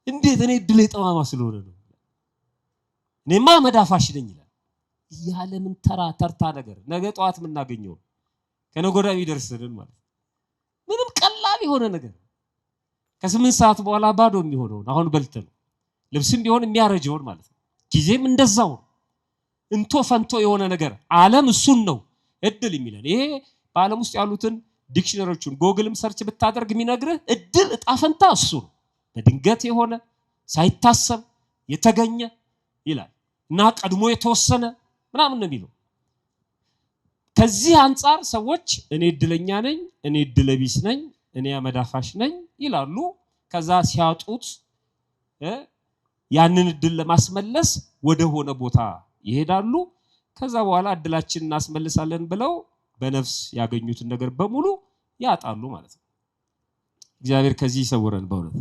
Speaker 1: እንዴት እኔ እድሌ ጠማማ ስለሆነ ነው እኔማ መዳፋሽ ነኝ ይላል። ያለምን ተርታ ነገር ነገ ጠዋት የምናገኘው ከነገ ወዲያ የሚደርስልን ማለት ምንም ቀላል የሆነ ነገር ከ8 ሰዓት በኋላ ባዶ የሚሆነውን አሁን በልተን ልብስም ቢሆን የሚያረጀውን ማለት ነው። ጊዜም እንደዛው እንቶ ፈንቶ የሆነ ነገር ዓለም እሱን ነው እድል የሚለን። ይሄ በዓለም ውስጥ ያሉትን ዲክሽነሪዎችን ጎግልም ሰርች ብታደርግ የሚነግርህ እድል እጣ ፈንታ እሱ ነው። በድንገት የሆነ ሳይታሰብ የተገኘ ይላል እና ቀድሞ የተወሰነ ምናምን ነው የሚለው። ከዚህ አንጻር ሰዎች እኔ እድለኛ ነኝ፣ እኔ እድለቢስ ነኝ፣ እኔ አመዳፋሽ ነኝ ይላሉ። ከዛ ሲያጡት ያንን እድል ለማስመለስ ወደ ሆነ ቦታ ይሄዳሉ። ከዛ በኋላ እድላችንን እናስመልሳለን ብለው በነፍስ ያገኙትን ነገር በሙሉ ያጣሉ ማለት ነው። እግዚአብሔር ከዚህ ይሰውረን። በእውነት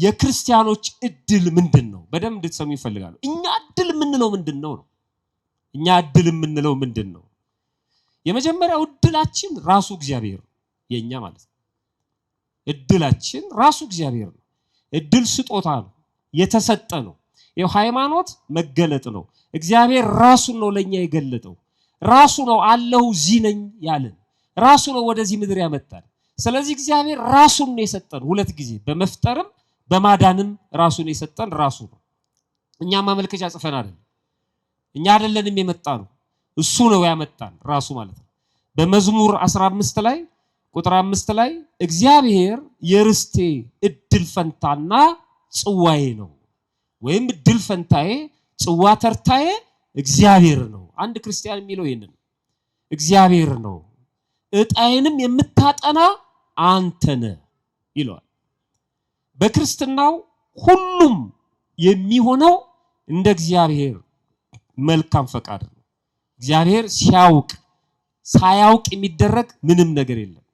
Speaker 1: የክርስቲያኖች እድል ምንድነው? በደንብ እንድትሰሙ ይፈልጋሉ። እኛ እድል የምንለው ምንድነው ነው? እኛ እድል የምንለው ምንድነው? የመጀመሪያው እድላችን ራሱ እግዚአብሔር የኛ ማለት ነው። እድላችን ራሱ እግዚአብሔር ነው። እድል ስጦታ ነው፣ የተሰጠ ነው። ይሄው ሃይማኖት መገለጥ ነው። እግዚአብሔር ራሱን ነው ለኛ የገለጠው። ራሱ ነው አለሁ እዚህ ነኝ ያለን። ራሱ ነው ወደዚህ ምድር ያመጣን። ስለዚህ እግዚአብሔር ራሱን ነው የሰጠን ሁለት ጊዜ በመፍጠርም በማዳንም ራሱን የሰጠን ራሱ ነው። እኛ ማመልከቻ ጽፈን አይደለም። እኛ አይደለንም የመጣነው፣ እሱ ነው ያመጣን ራሱ ማለት ነው። በመዝሙር 15 ላይ ቁጥር 5 ላይ እግዚአብሔር የርስቴ እድል ፈንታና ጽዋዬ ነው፣ ወይም እድል ፈንታዬ ጽዋ ተርታዬ እግዚአብሔር ነው። አንድ ክርስቲያን የሚለው ይሄንን እግዚአብሔር ነው፣ እጣዬንም የምታጠና አንተ ነህ ይለዋል። በክርስትናው ሁሉም የሚሆነው እንደ እግዚአብሔር መልካም ፈቃድ ነው። እግዚአብሔር ሲያውቅ ሳያውቅ የሚደረግ ምንም ነገር የለም።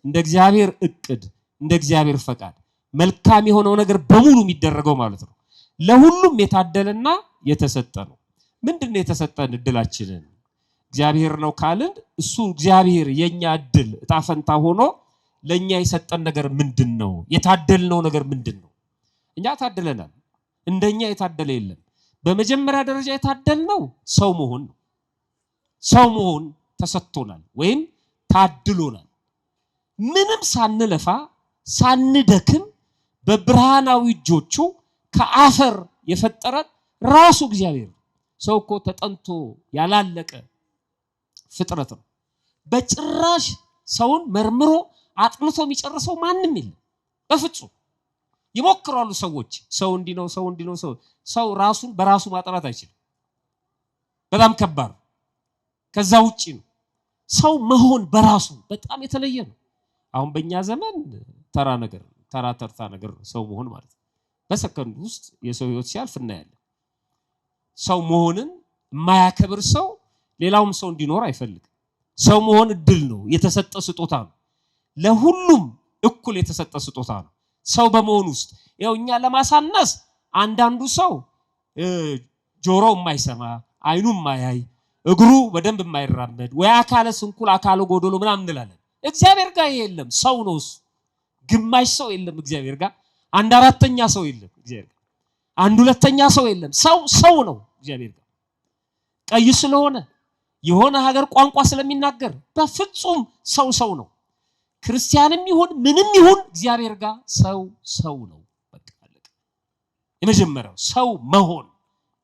Speaker 1: እንደ እግዚአብሔር እቅድ፣ እንደ እግዚአብሔር ፈቃድ መልካም የሆነው ነገር በሙሉ የሚደረገው ማለት ነው። ለሁሉም የታደለና የተሰጠ ነው። ምንድነው የተሰጠን እድላችንን? እግዚአብሔር ነው ካልን እሱ እግዚአብሔር የኛ እድል እጣ ፈንታ ሆኖ ለኛ የሰጠን ነገር ምንድነው? የታደልነው ነገር ምንድነው? እኛ ታደለናል። እንደኛ የታደለ የለም። በመጀመሪያ ደረጃ የታደልነው ሰው መሆን ነው። ሰው መሆን ተሰጥቶናል ወይም ታድሎናል። ምንም ሳንለፋ ሳንደክም በብርሃናዊ እጆቹ ከአፈር የፈጠረን ራሱ እግዚአብሔር። ሰው እኮ ተጠንቶ ያላለቀ ፍጥረት ነው። በጭራሽ ሰውን መርምሮ አጥንቶ የሚጨርሰው ማንም የለም በፍጹም። ይሞክራሉ ሰዎች፣ ሰው እንዲህ ነው፣ ሰው እንዲህ ነው። ሰው ራሱን በራሱ ማጥራት አይችልም። በጣም ከባድ። ከዛ ውጪ ነው ሰው መሆን በራሱ በጣም የተለየ ነው። አሁን በእኛ ዘመን ተራ ነገር ተራ ተርታ ነገር ነው ሰው መሆን ማለት ነው። በሰከንድ ውስጥ የሰው ህይወት ሲያልፍ እናያለን። ሰው መሆንን የማያከብር ሰው ሌላውም ሰው እንዲኖር አይፈልግም። ሰው መሆን እድል ነው፣ የተሰጠ ስጦታ ነው። ለሁሉም እኩል የተሰጠ ስጦታ ነው። ሰው በመሆን ውስጥ ያው እኛ ለማሳነስ አንዳንዱ ሰው ጆሮው የማይሰማ አይኑ የማያይ እግሩ በደንብ የማይራመድ ወይ አካለ ስንኩል አካለ ጎዶሎ ምናምን እንላለን። እግዚአብሔር ጋር የለም። ሰው ነው እሱ። ግማሽ ሰው የለም እግዚአብሔር ጋር። አንድ አራተኛ ሰው የለም እግዚአብሔር ጋር። አንድ ሁለተኛ ሰው የለም። ሰው ነው እግዚአብሔር ጋር። ቀይ ስለሆነ የሆነ ሀገር ቋንቋ ስለሚናገር በፍጹም ሰው ነው። ክርስቲያንም ይሁን ምንም ይሁን እግዚአብሔር ጋር ሰው ነው። በቃ አለቀ። የመጀመሪያው ሰው መሆን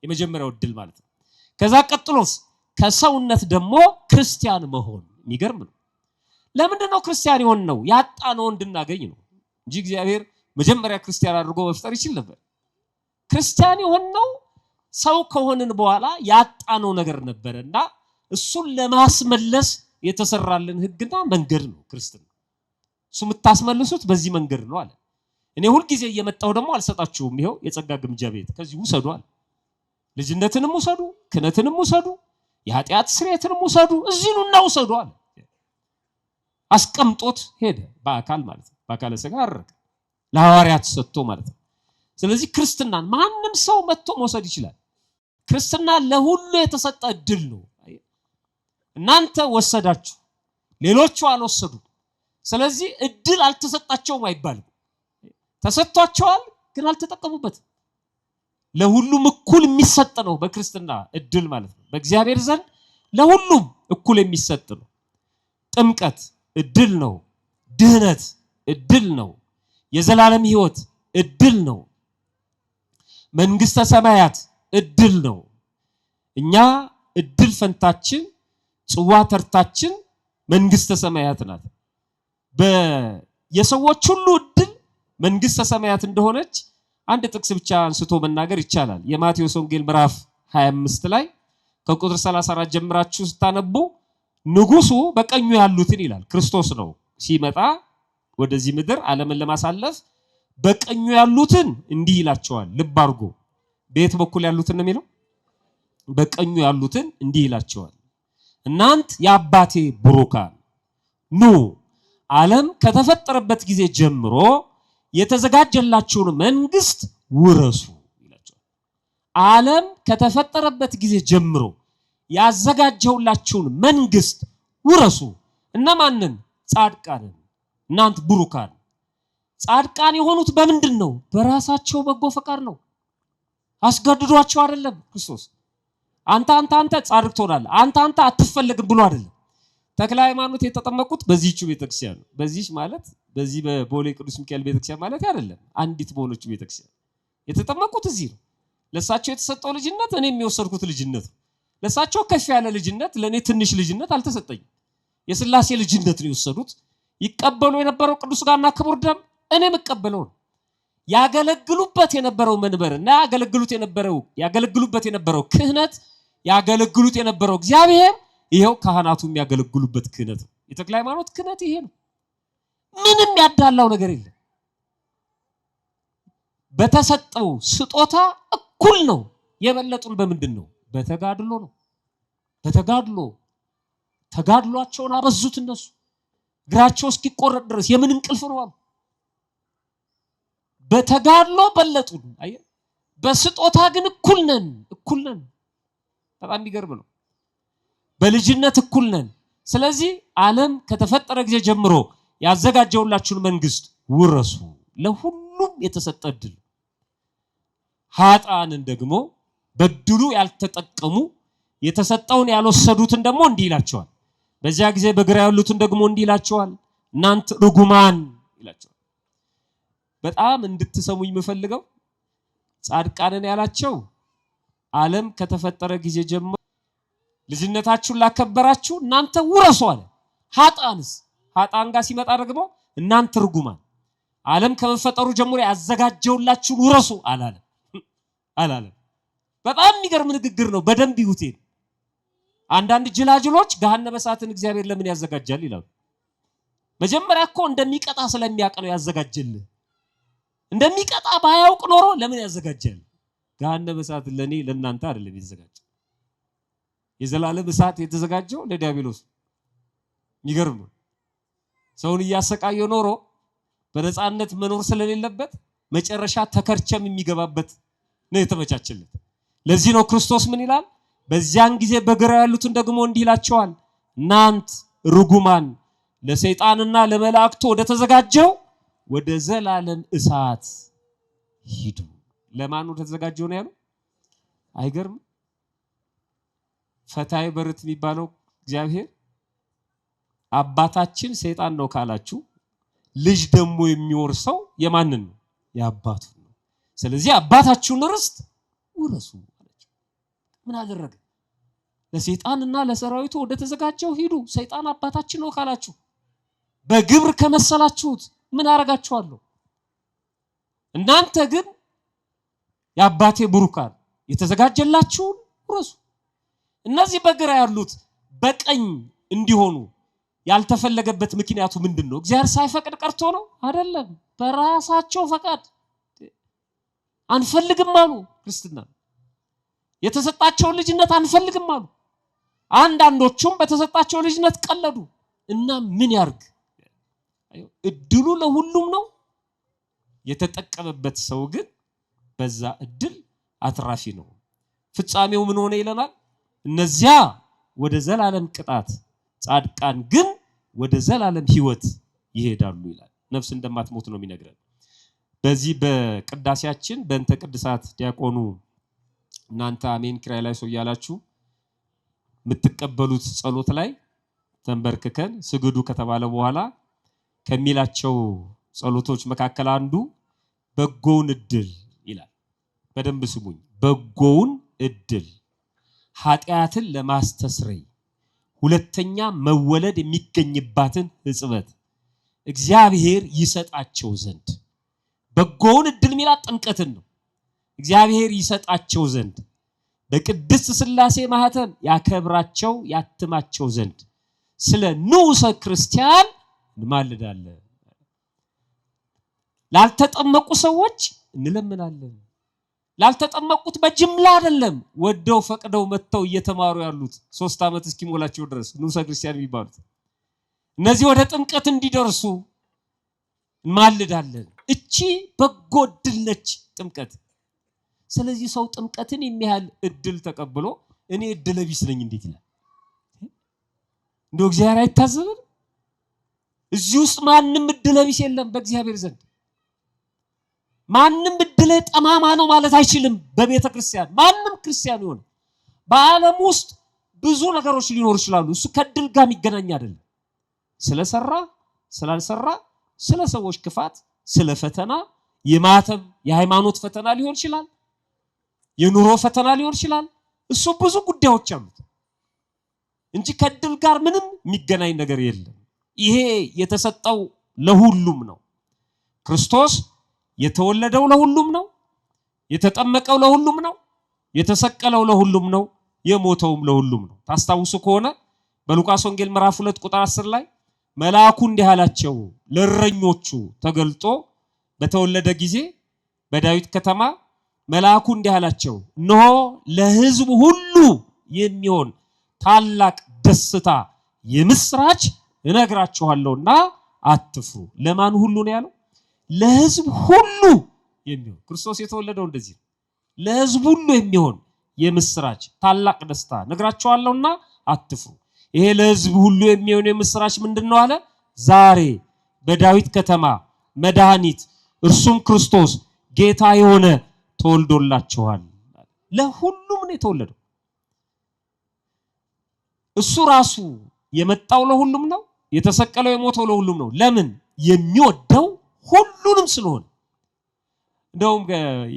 Speaker 1: የመጀመሪያው እድል ማለት ነው። ከዛ ቀጥሎስ ከሰውነት ደግሞ ክርስቲያን መሆን የሚገርም ነው። ለምንድነው ክርስቲያን የሆን ነው? ያጣነው እንድናገኝ ነው እንጂ እግዚአብሔር መጀመሪያ ክርስቲያን አድርጎ መፍጠር ይችል ነበር። ክርስቲያን የሆን ነው ሰው ከሆንን በኋላ ያጣነው ነገር ነበርና እሱን ለማስመለስ የተሰራልን ህግና መንገድ ነው ክርስትና። እሱ የምታስመልሱት በዚህ መንገድ ነው አለ። እኔ ሁሉ ጊዜ እየመጣው ደግሞ አልሰጣችሁም፣ ይሄው የጸጋ ግምጃ ቤት ከዚህ ውሰዱ አለ። ልጅነትንም ውሰዱ፣ ክህነትንም ውሰዱ፣ የኃጢአት ስርየትንም ውሰዱ፣ እዚህ ኑና ውሰዱ አለ። አስቀምጦት ሄደ በአካል ማለት ነው። በአካለ ሥጋ አረገ ለሐዋርያት ሰጥቶ ማለት ነው። ስለዚህ ክርስትናን ማንም ሰው መጥቶ መውሰድ ይችላል። ክርስትና ለሁሉ የተሰጠ እድል ነው። እናንተ ወሰዳችሁ፣ ሌሎቹ አልወሰዱም። ስለዚህ እድል አልተሰጣቸውም አይባልም። ተሰጥቷቸዋል ግን አልተጠቀሙበትም። ለሁሉም እኩል የሚሰጥ ነው በክርስትና እድል ማለት ነው። በእግዚአብሔር ዘንድ ለሁሉም እኩል የሚሰጥ ነው። ጥምቀት እድል ነው። ድህነት እድል ነው። የዘላለም ህይወት እድል ነው። መንግስተ ሰማያት እድል ነው። እኛ እድል ፈንታችን ጽዋ ተርታችን መንግስተ ሰማያት ናት። የሰዎች ሁሉ እድል መንግስተ ሰማያት እንደሆነች አንድ ጥቅስ ብቻ አንስቶ መናገር ይቻላል። የማቴዎስ ወንጌል ምዕራፍ 25 ላይ ከቁጥር 34 ጀምራችሁ ስታነቡ ንጉሱ በቀኙ ያሉትን ይላል። ክርስቶስ ነው ሲመጣ ወደዚህ ምድር ዓለምን ለማሳለፍ በቀኙ ያሉትን እንዲህ ይላቸዋል። ልብ አድርጎ በየት በኩል ያሉትን ነው የሚለው? በቀኙ ያሉትን እንዲህ ይላቸዋል፣ እናንት የአባቴ ብሩካን ኑ ዓለም ከተፈጠረበት ጊዜ ጀምሮ የተዘጋጀላችሁን መንግስት ውረሱ ይላቸዋል። ዓለም ከተፈጠረበት ጊዜ ጀምሮ ያዘጋጀውላችሁን መንግስት ውረሱ። እነማንን? ጻድቃንን። እናንተ ብሩካን። ጻድቃን የሆኑት በምንድን ነው? በራሳቸው በጎ ፈቃድ ነው። አስገድዷቸው አይደለም። ክርስቶስ አንተ ጻድቅ ትሆናለህ፣ አንተ አትፈልግም ብሎ አይደለም። ተክለ ሃይማኖት የተጠመቁት በዚህች ቤተክርስቲያን ነው። በዚህ ማለት በዚህ በቦሌ ቅዱስ ሚካኤል ቤተክርስቲያን ማለት አይደለም። አንዲት በሆነች ቤተክርስቲያን የተጠመቁት እዚህ ነው። ለሳቸው የተሰጠው ልጅነት እኔ የሚወሰድኩት ልጅነት ነው። ለሳቸው ከፍ ያለ ልጅነት፣ ለኔ ትንሽ ልጅነት አልተሰጠኝም። የሥላሴ ልጅነት ነው የወሰዱት። ይቀበሉ የነበረው ቅዱስ ሥጋና ክቡር ደም እኔ መቀበለው ነው። ያገለግሉበት የነበረው መንበርና ያገለግሉበት የነበረው ክህነት፣ ያገለግሉት የነበረው እግዚአብሔር ይሄው ካህናቱ የሚያገለግሉበት ክህነት ነው። የተክለ ሃይማኖት ክህነት ይሄ ነው። ምንም ያዳላው ነገር የለም። በተሰጠው ስጦታ እኩል ነው። የበለጡን በምንድን ነው? በተጋድሎ ነው። ተጋድሏቸውን አበዙት። እነሱ እግራቸው እስኪቆረጥ ድረስ የምን እንቅልፍ ነው አሉ። በተጋድሎ በለጡን። አየ፣ በስጦታ ግን እኩል ነን። በጣም የሚገርም ነው። በልጅነት እኩል ነን። ስለዚህ ዓለም ከተፈጠረ ጊዜ ጀምሮ ያዘጋጀውላችሁን መንግስት ውረሱ። ለሁሉም የተሰጠ እድል። ኃጥአንን ደግሞ በድሉ ያልተጠቀሙ የተሰጠውን ያልወሰዱትን ደግሞ እንዲህ ይላቸዋል። በዚያ ጊዜ በግራ ያሉትን ደግሞ እንዲህ ይላቸዋል፣ እናንተ ርጉማን ይላቸዋል። በጣም እንድትሰሙኝ የምፈልገው ጻድቃንን ያላቸው ዓለም ከተፈጠረ ጊዜ ጀምሮ ልጅነታችሁን ላከበራችሁ እናንተ ውረሱ አለ። ኃጥአን ጋር ሲመጣ ደግሞ እናንተ ርጉማን ዓለም ከመፈጠሩ ጀምሮ ያዘጋጀውላችሁን ውረሱ አላለም። በጣም የሚገርም ንግግር ነው። በደንብ ይሁት። አንዳንድ ጅላጅሎች ገሃነመ እሳትን እግዚአብሔር ለምን ያዘጋጃል ይላሉ። መጀመሪያ እኮ እንደሚቀጣ ስለሚያውቅ ነው ያዘጋጀልህ። እንደሚቀጣ ባያውቅ ኖሮ ለምን ያዘጋጃል? ገሃነመ እሳትን ለኔ ለእናንተ አይደለም የተዘጋጀው። የዘላለም እሳት የተዘጋጀው ለዲያብሎስ። የሚገርም ነው። ሰውን እያሰቃየው ኖሮ በነፃነት መኖር ስለሌለበት መጨረሻ ተከርቸም የሚገባበት ነው የተመቻቸለት። ለዚህ ነው ክርስቶስ ምን ይላል? በዚያን ጊዜ በግራ ያሉትን ደግሞ እንዲህ ይላቸዋል፣ እናንት ርጉማን ለሰይጣንና ለመላእክቱ ወደ ተዘጋጀው ወደ ዘላለም እሳት ሂዱ። ለማን ወደ ተዘጋጀው ነው ያለው? አይገርም? ፈታይ በርት የሚባለው እግዚአብሔር አባታችን ሰይጣን ነው ካላችሁ፣ ልጅ ደግሞ የሚወርሰው የማንን ነው? የአባቱን ነው። ስለዚህ አባታችሁን ርስት ውረሱ አላቸው። ምን አደረገ? ለሰይጣንና ለሰራዊቱ ወደ ተዘጋጀው ሂዱ። ሰይጣን አባታችን ነው ካላችሁ፣ በግብር ከመሰላችሁት ምን አረጋችኋለሁ? እናንተ ግን የአባቴ ብሩካን የተዘጋጀላችሁን ውረሱ። እነዚህ በግራ ያሉት በቀኝ እንዲሆኑ ያልተፈለገበት ምክንያቱ ምንድን ነው? እግዚአብሔር ሳይፈቅድ ቀርቶ ነው? አይደለም። በራሳቸው ፈቃድ አንፈልግም አሉ። ክርስትና የተሰጣቸውን ልጅነት አንፈልግም አሉ። አንዳንዶቹም በተሰጣቸው ልጅነት ቀለዱ እና ምን ያርግ? እድሉ ለሁሉም ነው። የተጠቀመበት ሰው ግን በዛ እድል አትራፊ ነው። ፍጻሜው ምን ሆነ ይለናል? እነዚያ ወደ ዘላለም ቅጣት፣ ጻድቃን ግን ወደ ዘላለም ሕይወት ይሄዳሉ ይላል። ነፍስ እንደማትሞት ነው የሚነግረን። በዚህ በቅዳሴያችን በእንተ ቅድሳት ዲያቆኑ እናንተ አሜን ኪራይ ላይ ሰው እያላችሁ የምትቀበሉት ጸሎት ላይ ተንበርክከን ስግዱ ከተባለ በኋላ ከሚላቸው ጸሎቶች መካከል አንዱ በጎውን እድል ይላል። በደንብ ስሙኝ። በጎውን እድል ኃጢአትን ለማስተስረይ ሁለተኛ መወለድ የሚገኝባትን ሕጽበት እግዚአብሔር ይሰጣቸው ዘንድ፣ በጎውን እድል ሚላ ጥምቀትን ነው። እግዚአብሔር ይሰጣቸው ዘንድ በቅድስት ሥላሴ ማህተም ያከብራቸው ያትማቸው ዘንድ ስለ ንዑሰ ክርስቲያን እንማልዳለን። ላልተጠመቁ ሰዎች እንለምናለን። ላልተጠመቁት በጅምላ አይደለም፣ ወደው ፈቅደው መጥተው እየተማሩ ያሉት 3 ዓመት እስኪሞላቸው ድረስ ንዑሰ ክርስቲያን የሚባሉት እነዚህ ወደ ጥምቀት እንዲደርሱ እንማልዳለን። እቺ በጎ እድል ነች ጥምቀት። ስለዚህ ሰው ጥምቀትን የሚያህል እድል ተቀብሎ እኔ እድለ ቢስ ነኝ እንዴት ይላል? እንደው እግዚአብሔር አይታዘብም? እዚህ ውስጥ ማንም እድለ ቢስ የለም በእግዚአብሔር ዘንድ። ማንም እድለ ጠማማ ነው ማለት አይችልም። በቤተ ክርስቲያን ማንም ክርስቲያን ይሆን በዓለም ውስጥ ብዙ ነገሮች ሊኖሩ ይችላሉ። እሱ ከእድል ጋር የሚገናኝ አይደለም። ስለሰራ ስላልሰራ፣ ስለ ሰዎች ክፋት፣ ስለ ፈተና፣ የማተብ የሃይማኖት ፈተና ሊሆን ይችላል፣ የኑሮ ፈተና ሊሆን ይችላል። እሱ ብዙ ጉዳዮች አሉት እንጂ ከእድል ጋር ምንም የሚገናኝ ነገር የለም። ይሄ የተሰጠው ለሁሉም ነው። ክርስቶስ የተወለደው ለሁሉም ነው። የተጠመቀው ለሁሉም ነው። የተሰቀለው ለሁሉም ነው። የሞተውም ለሁሉም ነው። ታስታውሱ ከሆነ በሉቃስ ወንጌል ምዕራፍ 2 ቁጥር 10 ላይ መልአኩ እንዲህ አላቸው፣ ለእረኞቹ ተገልጦ በተወለደ ጊዜ በዳዊት ከተማ መልአኩ እንዲህ አላቸው፣ እነሆ ለሕዝብ ሁሉ የሚሆን ታላቅ ደስታ የምስራች እነግራችኋለሁና አትፍሩ። ለማን ሁሉ ነው ያለው? ለሕዝብ ሁሉ የሚሆን። ክርስቶስ የተወለደው እንደዚህ ነው። ለሕዝብ ሁሉ የሚሆን የምስራች ታላቅ ደስታ እነግራችኋለሁና አትፍሩ። ይሄ ለሕዝብ ሁሉ የሚሆን የምስራች ምንድነው አለ? ዛሬ በዳዊት ከተማ መድኃኒት እርሱም ክርስቶስ ጌታ የሆነ ተወልዶላችኋል። ለሁሉም ነው የተወለደው። እሱ ራሱ የመጣው ለሁሉም ነው። የተሰቀለው የሞተው ለሁሉም ነው። ለምን? የሚወደው ሁሉንም ስለሆነ። እንደውም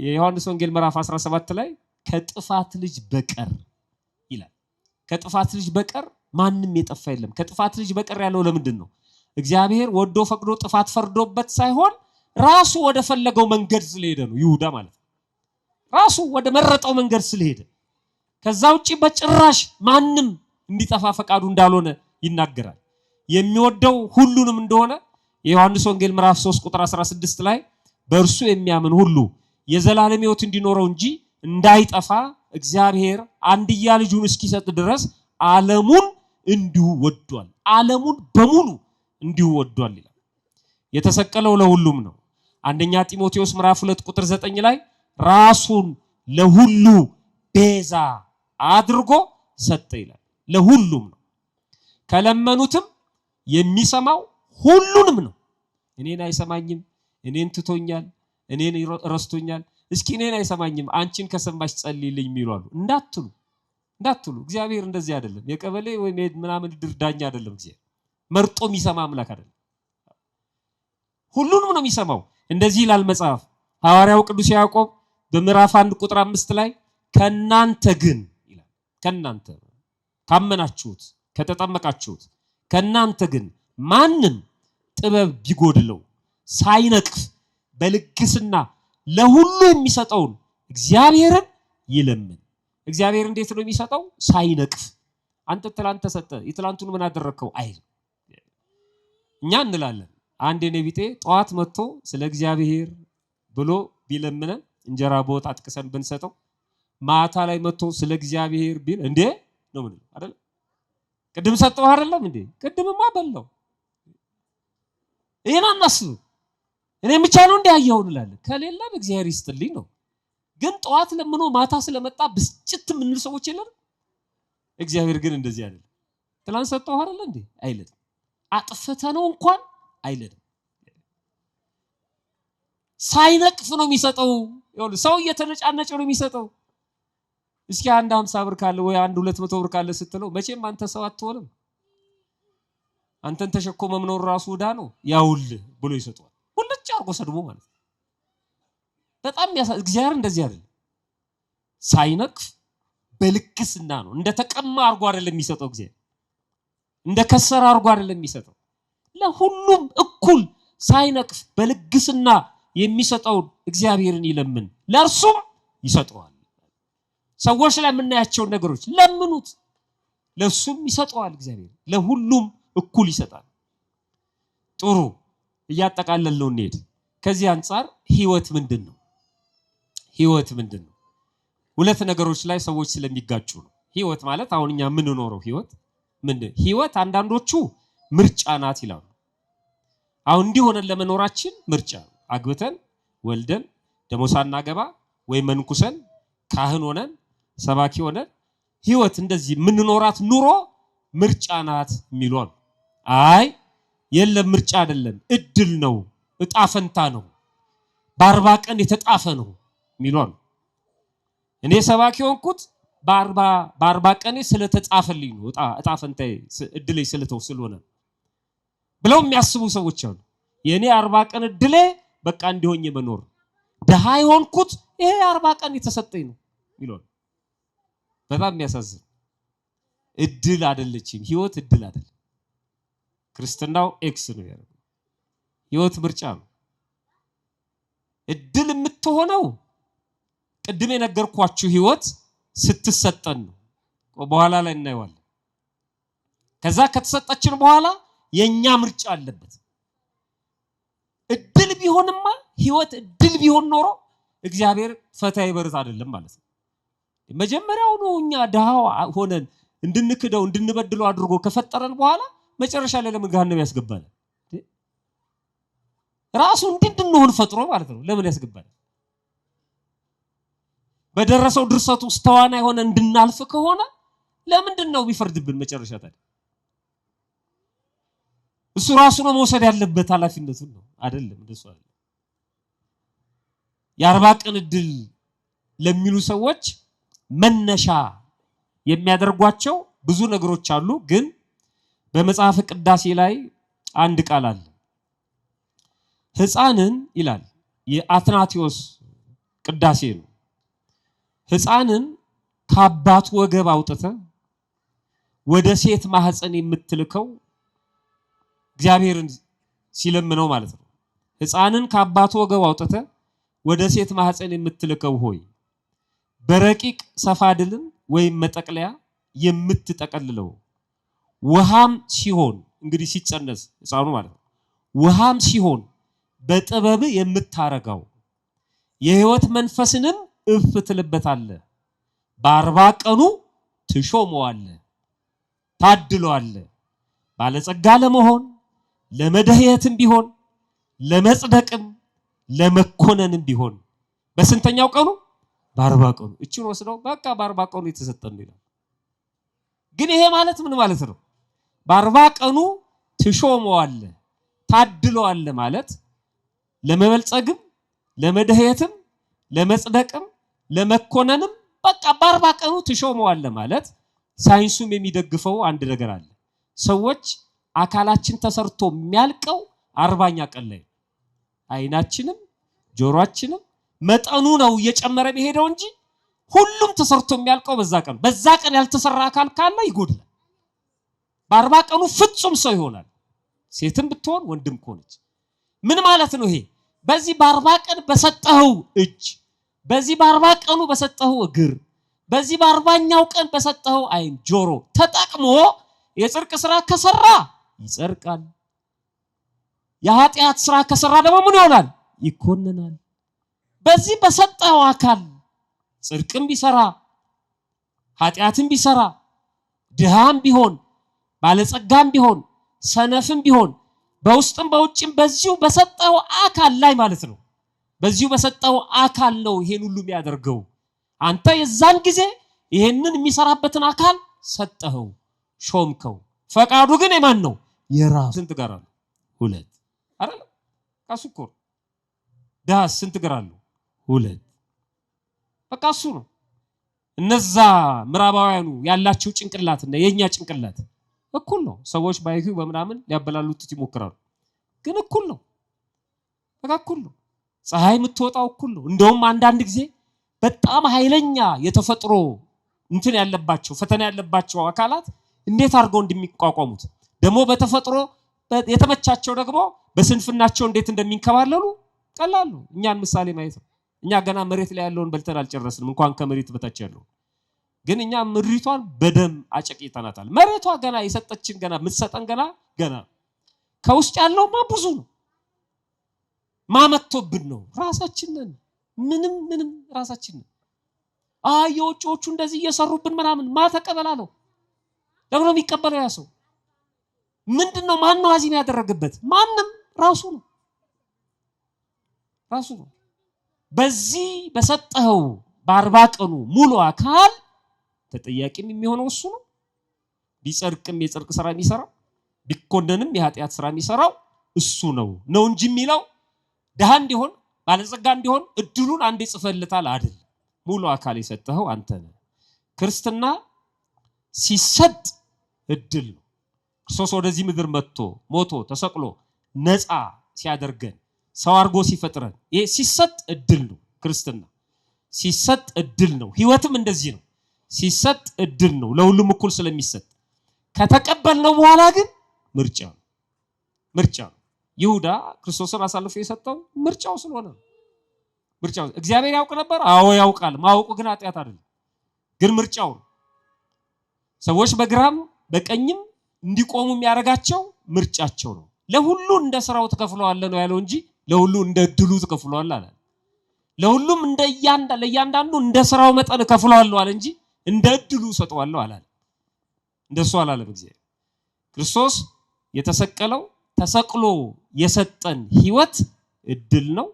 Speaker 1: የዮሐንስ ወንጌል ምዕራፍ 17 ላይ ከጥፋት ልጅ በቀር ይላል። ከጥፋት ልጅ በቀር ማንም የጠፋ የለም። ከጥፋት ልጅ በቀር ያለው ለምንድን ነው? እግዚአብሔር ወዶ ፈቅዶ ጥፋት ፈርዶበት ሳይሆን ራሱ ወደ ፈለገው መንገድ ስለሄደ ነው። ይሁዳ ማለት ነው። ራሱ ወደ መረጠው መንገድ ስለሄደ፣ ከዛ ውጪ በጭራሽ ማንም እንዲጠፋ ፈቃዱ እንዳልሆነ ይናገራል። የሚወደው ሁሉንም እንደሆነ የዮሐንስ ወንጌል ምዕራፍ 3 ቁጥር 16 ላይ በእርሱ የሚያምን ሁሉ የዘላለም ሕይወት እንዲኖረው እንጂ እንዳይጠፋ እግዚአብሔር አንድያ ልጁን እስኪሰጥ ድረስ ዓለሙን እንዲሁ ወዷል። ዓለሙን በሙሉ እንዲሁ ወዷል ይላል። የተሰቀለው ለሁሉም ነው። አንደኛ ጢሞቴዎስ ምዕራፍ 2 ቁጥር 9 ላይ ራሱን ለሁሉ ቤዛ አድርጎ ሰጠ ይላል። ለሁሉም ነው። ከለመኑትም የሚሰማው ሁሉንም ነው። እኔን አይሰማኝም፣ እኔን ትቶኛል፣ እኔን ረስቶኛል፣ እስኪ እኔን አይሰማኝም አንቺን ከሰማሽ ጸልይልኝ የሚሉ አሉ። እንዳትሉ እግዚአብሔር እንደዚህ አይደለም። የቀበሌ ወይም ምናምን ድርዳኛ አይደለም። እግዚአብሔር መርጦ የሚሰማ አምላክ አይደለም። ሁሉንም ነው የሚሰማው። እንደዚህ ይላል መጽሐፍ። ሐዋርያው ቅዱስ ያዕቆብ በምዕራፍ 1 ቁጥር 5 ላይ ከናንተ ግን ይላል፣ ከናንተ ካመናችሁት ከተጠመቃችሁት ከናንተ ግን ማንም ጥበብ ቢጎድለው ሳይነቅፍ በልግስና ለሁሉ የሚሰጠውን እግዚአብሔርን ይለምን። እግዚአብሔር እንዴት ነው የሚሰጠው? ሳይነቅፍ። አንተ ትላንት ተሰጠ፣ የትላንቱን ምን አደረከው አይል። እኛ እንላለን አንድ የኔቢጤ ጠዋት መጥቶ ስለ እግዚአብሔር ብሎ ቢለምነን እንጀራ በወጥ አጥቅሰን ብንሰጠው ማታ ላይ መጥቶ ስለ እግዚአብሔር ቢል እንዴ ነው ምን አይደል? ቅድም ሰጠው አይደለም እንዴ? ቅድምማ በለው። ይሄን አናስብ። እኔ ብቻ ነው እንዴ ያየው እንላለን። ከሌለ እግዚአብሔር ይስጥልኝ ነው። ግን ጠዋት ለምኖ ማታ ስለመጣ ብስጭት ምን ሰዎች የለም። እግዚአብሔር ግን እንደዚህ አይደለም። ትላንት ሰጠው አይደል እንዴ አይልም። አጥፍተነው እንኳን አይልም። ሳይነቅፍ ነው የሚሰጠው። ሰው እየተነጫነጨ ነው የሚሰጠው። እስኪ አንድ 50 ብር ካለ ወይ አንድ 200 ብር ካለ ስትለው መቼም አንተ ሰው አትሆንም። አንተን ተሸኮመ መኖር ራሱ ዕዳ ነው ያውል ብሎ ይሰጠዋል። ሁልጭ አርጎ ሰድቦ ማለት በጣም እግዚአብሔር እንደዚህ አይደለም። ሳይነቅፍ በልግስና ነው። እንደተቀማ አርጎ አይደለም የሚሰጠው። እግዚአብሔር እንደከሰረ አርጎ አይደለም የሚሰጠው። ለሁሉም እኩል ሳይነቅፍ በልግስና የሚሰጠውን እግዚአብሔርን ይለምን፣ ለእርሱም ይሰጠዋል። ሰዎች ላይ የምናያቸውን ነገሮች ለምኑት፣ ለእሱም ይሰጠዋል። እግዚአብሔር ለሁሉም እኩል ይሰጣል። ጥሩ እያጠቃለልነው እንሄድ። ከዚህ አንጻር ህይወት ምንድን ነው? ህይወት ምንድን ነው? ሁለት ነገሮች ላይ ሰዎች ስለሚጋጩ ነው። ህይወት ማለት አሁን እኛ የምንኖረው ህይወት ምንድን? ህይወት አንዳንዶቹ ምርጫ ናት ይላሉ። አሁን እንዲሆነን ለመኖራችን ምርጫ አግብተን ወልደን ደሞ ሳናገባ ወይ መንኩሰን ካህን ሆነን ሰባኪ ሆነን ህይወት እንደዚህ ምንኖራት ኑሮ ምርጫ ናት የሚሉን። አይ የለም ምርጫ አይደለም እድል ነው እጣ ፈንታ ነው በ40 ቀን የተጣፈ ነው የሚሉን። እኔ ሰባኪ ሆንኩት በ40 ቀን ስለተጻፈልኝ ነው እጣ ፈንታዬ እድሌ ስለሆነ ብለው የሚያስቡ ሰዎች አሉ። የኔ 40 ቀን እድሌ በቃ እንዲሆኝ መኖር ደሃ የሆንኩት ይሄ 40 ቀን የተሰጠኝ ነው ይሉን። በጣም የሚያሳዝን እድል አይደለችም ህይወት እድል አይደለም። ክርስትናው ኤክስ ነው ያለው ህይወት ምርጫ ነው። እድል የምትሆነው ቅድም የነገርኳችሁ ህይወት ስትሰጠን ነው። በኋላ ላይ እናየዋለን። ከዛ ከተሰጠችን በኋላ የኛ ምርጫ አለበት። እድል ቢሆንማ ህይወት እድል ቢሆን ኖሮ እግዚአብሔር ፈታይ በርት አይደለም ማለት ነው። መጀመሪያው ነው እኛ ደሃው ሆነን እንድንክደው እንድንበድለው አድርጎ ከፈጠረን በኋላ መጨረሻ ላይ ለምን ገሃነም ያስገባል? ራሱ እንድንሆን ፈጥሮ ማለት ነው። ለምን ያስገባል? በደረሰው ድርሰቱ ውስጥ ተዋናይ ሆነ እንድናልፍ ከሆነ ለምንድን ነው ቢፈርድብን መጨረሻ ታዲያ? እሱ ራሱ ነው መውሰድ ያለበት ኃላፊነቱን ነው አይደለም እንደሱ አይደለም። የ40 ቀን እድል ለሚሉ ሰዎች መነሻ የሚያደርጓቸው ብዙ ነገሮች አሉ። ግን በመጽሐፍ ቅዳሴ ላይ አንድ ቃል አለ። ሕፃንን ይላል የአትናቴዎስ ቅዳሴ ነው። ሕፃንን ከአባቱ ወገብ አውጥተ ወደ ሴት ማህፀን የምትልከው እግዚአብሔርን ሲለምነው ማለት ነው። ሕፃንን ከአባቱ ወገብ አውጥተ ወደ ሴት ማህፀን የምትልከው ሆይ በረቂቅ ሰፋድልን ወይም መጠቅለያ የምትጠቀልለው ውሃም ሲሆን እንግዲህ ሲጸነስ ሕፃኑ ማለት ነው። ውሃም ሲሆን በጥበብ የምታረጋው የህይወት መንፈስንም እፍ ትልበታለህ። በ40 ቀኑ ትሾመዋለህ፣ ታድለዋለህ። ባለጸጋ ለመሆን ለመደህየትም ቢሆን ለመጽደቅም ለመኮነንም ቢሆን በስንተኛው ቀኑ? በ40 ቀኑ። እቺን ወስደው በቃ በ40 ቀኑ የተሰጠን ይላል። ግን ይሄ ማለት ምን ማለት ነው? በ40 ቀኑ ትሾመዋለህ ታድለዋለህ ማለት ለመበልጸግም ለመደህየትም ለመጽደቅም ለመኮነንም በቃ በ40 ቀኑ ትሾመዋለህ ማለት ሳይንሱም የሚደግፈው አንድ ነገር አለ። ሰዎች አካላችን ተሰርቶ የሚያልቀው 40ኛ ቀን ላይ አይናችንም ጆሮአችንም መጠኑ ነው እየጨመረ የሚሄደው እንጂ ሁሉም ተሰርቶ የሚያልቀው በዛ ቀን ያልተሰራ አካል ካለ ይጎድላል። በ40 ቀኑ ፍጹም ሰው ይሆናል። ሴትም ብትሆን ወንድም ከሆነች ምን ማለት ነው ይሄ? በዚህ በ40 ቀን በሰጠኸው እጅ፣ በዚህ በ40 ቀኑ በሰጠኸው እግር፣ በዚህ በ40ኛው ቀን በሰጠኸው አይን ጆሮ ተጠቅሞ የጽድቅ ስራ ከሰራ ይጸድቃል። የኃጢአት ስራ ከሰራ ደግሞ ምን ይሆናል? ይኮነናል። በዚህ በሰጠኸው አካል ጽድቅም ቢሰራ ኃጢአትም ቢሰራ ድሃም ቢሆን ባለጸጋም ቢሆን ሰነፍም ቢሆን በውስጥም በውጭም በዚሁ በሰጠው አካል ላይ ማለት ነው። በዚሁ በሰጠው አካል ነው ይሄን ሁሉ የሚያደርገው። አንተ የዛን ጊዜ ይሄንን የሚሰራበትን አካል ሰጠኸው፣ ሾምከው። ፈቃዱ ግን የማን ነው? የራሱ። ስንት ጋር አሉ? 2 አይደል? ካሱኮ ዳስ ስንት ጋር አሉ? 2። በቃ እሱ ነው። እነዛ ምዕራባውያኑ ያላቸው ጭንቅላትና የኛ ጭንቅላት እኩል ነው። ሰዎች ባይኪው በመናምን ሊያበላሉት ይሞክራሉ፣ ግን እኩል ነው። በቃ እኩል ነው። ፀሐይ የምትወጣው እኩል ነው። እንደውም አንዳንድ ጊዜ በጣም ኃይለኛ የተፈጥሮ እንትን ያለባቸው ፈተና ያለባቸው አካላት እንዴት አድርገው እንደሚቋቋሙት ደግሞ በተፈጥሮ የተመቻቸው ደግሞ በስንፍናቸው እንዴት እንደሚንከባለሉ ቀላሉ እኛን ምሳሌ ማየት ነው። እኛ ገና መሬት ላይ ያለውን በልተን አልጨረስንም፣ እንኳን ከመሬት በታች ያለው ግን እኛ ምድሪቷን በደም አጨቅይተናታል። መሬቷ ገና የሰጠችን ገና የምትሰጠን ገና ከውስጥ ያለውማ ብዙ ነው። ማመጥቶብን ነው ራሳችንን ምንም ራሳችንን የውጭዎቹ እንደዚህ እየሰሩብን ምናምን ተቀበላለሁ። ለምን ነው የሚቀበለው? ያ ሰው ምንድነው? ማን ነው አዚም ያደረገበት? ማንም ራሱ ነው። በዚህ በሰጠው በ40 ቀኑ ሙሉ አካል ተጠያቂም የሚሆነው እሱ ነው። ቢጸድቅም የጽድቅ ስራ የሚሰራው ቢኮነንም የኃጢአት ስራ የሚሰራው እሱ ነው እንጂ የሚለው ደሃ እንዲሆን ባለጸጋ እንዲሆን እድሉን አንዴ ጽፈልታል አይደል። ሙሉ አካል የሰጠኸው አንተ ነህ። ክርስትና ሲሰጥ እድል ነው። ክርስቶስ ወደዚህ ምድር መጥቶ ሞቶ ተሰቅሎ ነፃ ሲያደርገን ሰው አድርጎ ሲፈጥረን ይሄ ሲሰጥ እድል ነው። ክርስትና ሲሰጥ እድል ነው። ህይወትም እንደዚህ ነው። ሲሰጥ እድል ነው፣ ለሁሉም እኩል ስለሚሰጥ። ከተቀበልነው በኋላ ግን ምርጫ ነው። ይሁዳ ክርስቶስን አሳልፎ የሰጠው ምርጫው ስለሆነ ነው። ምርጫው እግዚአብሔር ያውቅ ነበር። አዎ ያውቃል። ማወቁ ግን ኃጢአት አይደለም። ግን ምርጫው ነው። ሰዎች በግራም በቀኝም እንዲቆሙ የሚያደርጋቸው ምርጫቸው ነው። ለሁሉ እንደ ስራው ተከፍለዋል ነው ያለው እንጂ ለሁሉ እንደ እድሉ ተከፍለዋል አለ። ለሁሉም ለእያንዳንዱ እንደ ስራው መጠን ከፍለዋለሁ አለ እንጂ እንደ እድሉ ሰጠዋለሁ አላለ። እንደሱ አላለም እግዚአብሔር። ክርስቶስ የተሰቀለው ተሰቅሎ የሰጠን ህይወት እድል ነው።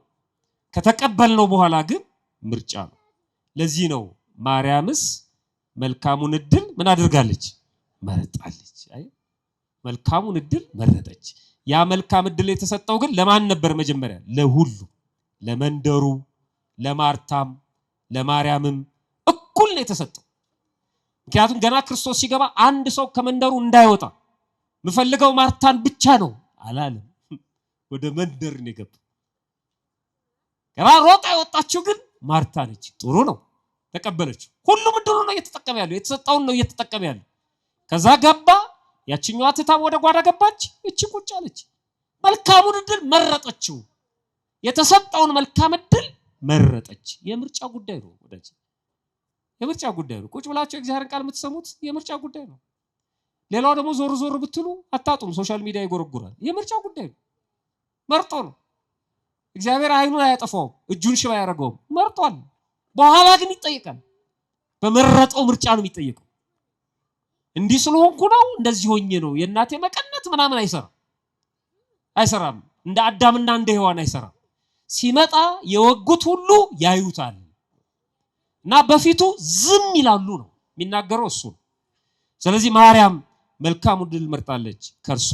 Speaker 1: ከተቀበልነው በኋላ ግን ምርጫ ነው። ለዚህ ነው ማርያምስ መልካሙን እድል ምን አድርጋለች? መረጣለች። አይ መልካሙን እድል መረጠች። ያ መልካም እድል የተሰጠው ግን ለማን ነበር? መጀመሪያ ለሁሉ፣ ለመንደሩ፣ ለማርታም ለማርያምም እኩል ነው የተሰጠው። ምክንያቱም ገና ክርስቶስ ሲገባ አንድ ሰው ከመንደሩ እንዳይወጣ ምፈልገው ማርታን ብቻ ነው አላለም። ወደ መንደር ነው የገባው። ገና ሮጣ የወጣችው ግን ማርታ ነች። ጥሩ ነው፣ ተቀበለችው። ሁሉም እድሉ ነው እየተጠቀመ ያለው፣ የተሰጠውን ነው እየተጠቀመ ያለው። ከዛ ገባ፣ ያችኛዋ ትታም ወደ ጓዳ ገባች፣ እቺ ቁጭ አለች። መልካሙን እድል መረጠችው። የተሰጠውን መልካም እድል መረጠች። የምርጫ ጉዳይ ነው ወዳጅ፣ የምርጫ ጉዳይ ነው። ቁጭ ብላችሁ እግዚአብሔር ቃል የምትሰሙት የምርጫ ጉዳይ ነው። ሌላው ደግሞ ዞር ብትሉ አታጡም፣ ሶሻል ሚዲያ ይጎረጉራል። የምርጫ ጉዳይ ነው። መርጦ ነው። እግዚአብሔር አይኑን አያጠፋውም፣ እጁን ሽባ ያደርገውም፣ መርጧል። በኋላ ግን ይጠይቃል። በመረጠው ምርጫ ነው የሚጠየቀው። እንዲህ ስለሆንኩ ነው እንደዚህ ሆኜ ነው የእናቴ መቀነት ምናምን አይሰራም። እንደ አዳምና እንደ ሔዋን አይሰራም። ሲመጣ የወጉት ሁሉ ያዩታል እና በፊቱ ዝም ይላሉ ነው የሚናገረው እሱ። ስለዚህ ማርያም መልካሙ እድል መርጣለች፣ ከርሷ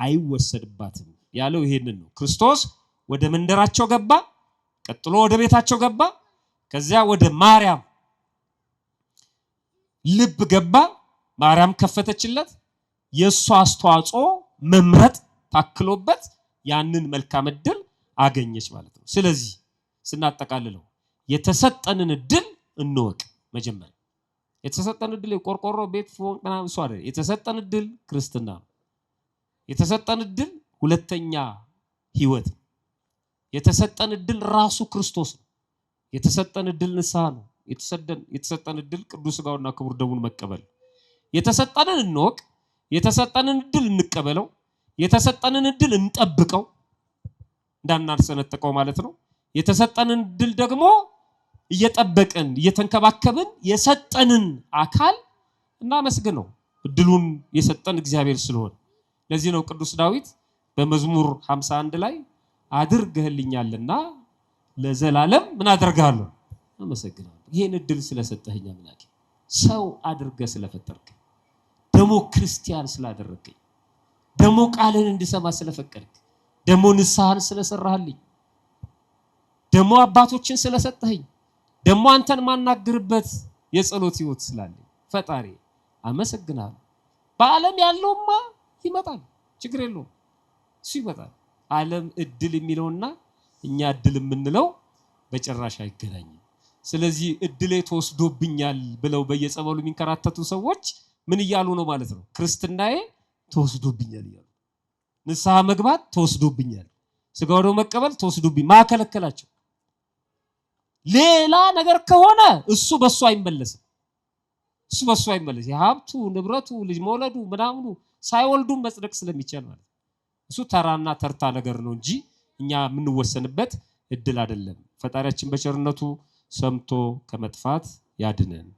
Speaker 1: አይወሰድባትም ያለው ይሄንን ነው። ክርስቶስ ወደ መንደራቸው ገባ፣ ቀጥሎ ወደ ቤታቸው ገባ፣ ከዚያ ወደ ማርያም ልብ ገባ። ማርያም ከፈተችለት። የእሷ አስተዋጽኦ መምረጥ ታክሎበት ያንን መልካም እድል አገኘች ማለት ነው። ስለዚህ ስናጠቃልለው የተሰጠንን እድል እንወቅ። መጀመሪያ የተሰጠን እድል የቆርቆሮ ቤት ፎቅ ምናምን እሱ አይደል። የተሰጠን እድል ክርስትና ነው። የተሰጠን እድል ሁለተኛ ህይወት ነው። የተሰጠን እድል ራሱ ክርስቶስ ነው። የተሰጠን እድል ንስሐ ነው። የተሰጠን እድል ቅዱስ ሥጋውና ክቡር ደሙን መቀበል። የተሰጠንን እንወቅ። የተሰጠንን እድል እንቀበለው። የተሰጠንን እድል እንጠብቀው፣ እንዳናሰነጥቀው ማለት ነው። የተሰጠንን እድል ደግሞ እየጠበቅን እየተንከባከብን የሰጠንን አካል እናመስግነው፣ እድሉን የሰጠን እግዚአብሔር ስለሆነ። ለዚህ ነው ቅዱስ ዳዊት በመዝሙር 51 ላይ አድርገህልኛልና ለዘላለም ምን አደርጋለሁ? አመሰግናለሁ። ይሄን እድል ስለሰጠኸኝ አምላኬ፣ ሰው አድርገህ ስለፈጠርከኝ፣ ደሞ ክርስቲያን ስላደረገኝ፣ ደሞ ቃልን እንድሰማ ስለፈቀድክ፣ ደሞ ንስሐን ስለሰራህልኝ፣ ደሞ አባቶችን ስለሰጠኸኝ፣ ደሞ አንተን ማናገርበት የጸሎት ህይወት ስላለኝ ፈጣሪ አመሰግናለሁ። በዓለም ያለውማ ይመጣል፣ ችግር የለውም፣ እሱ ይመጣል። ዓለም እድል የሚለውና እኛ እድል የምንለው በጭራሽ አይገናኝም። ስለዚህ እድሌ ተወስዶብኛል ብለው በየጸበሉ የሚንከራተቱ ሰዎች ምን እያሉ ነው ማለት ነው? ክርስትናዬ ተወስዶብኛል እያሉ፣ ንስሐ መግባት ተወስዶብኛል፣ ስጋው ደግሞ መቀበል ተወስዶብኝ። ማከለከላቸው ሌላ ነገር ከሆነ እሱ በሱ አይመለስም። እሱ በሱ አይመለስ። የሀብቱ ንብረቱ ልጅ መውለዱ ምናምኑ ሳይወልዱም መጽደቅ ስለሚቻል ማለት እሱ ተራና ተርታ ነገር ነው እንጂ እኛ የምንወሰንበት እድል አይደለም። ፈጣሪያችን በቸርነቱ ሰምቶ ከመጥፋት ያድነን።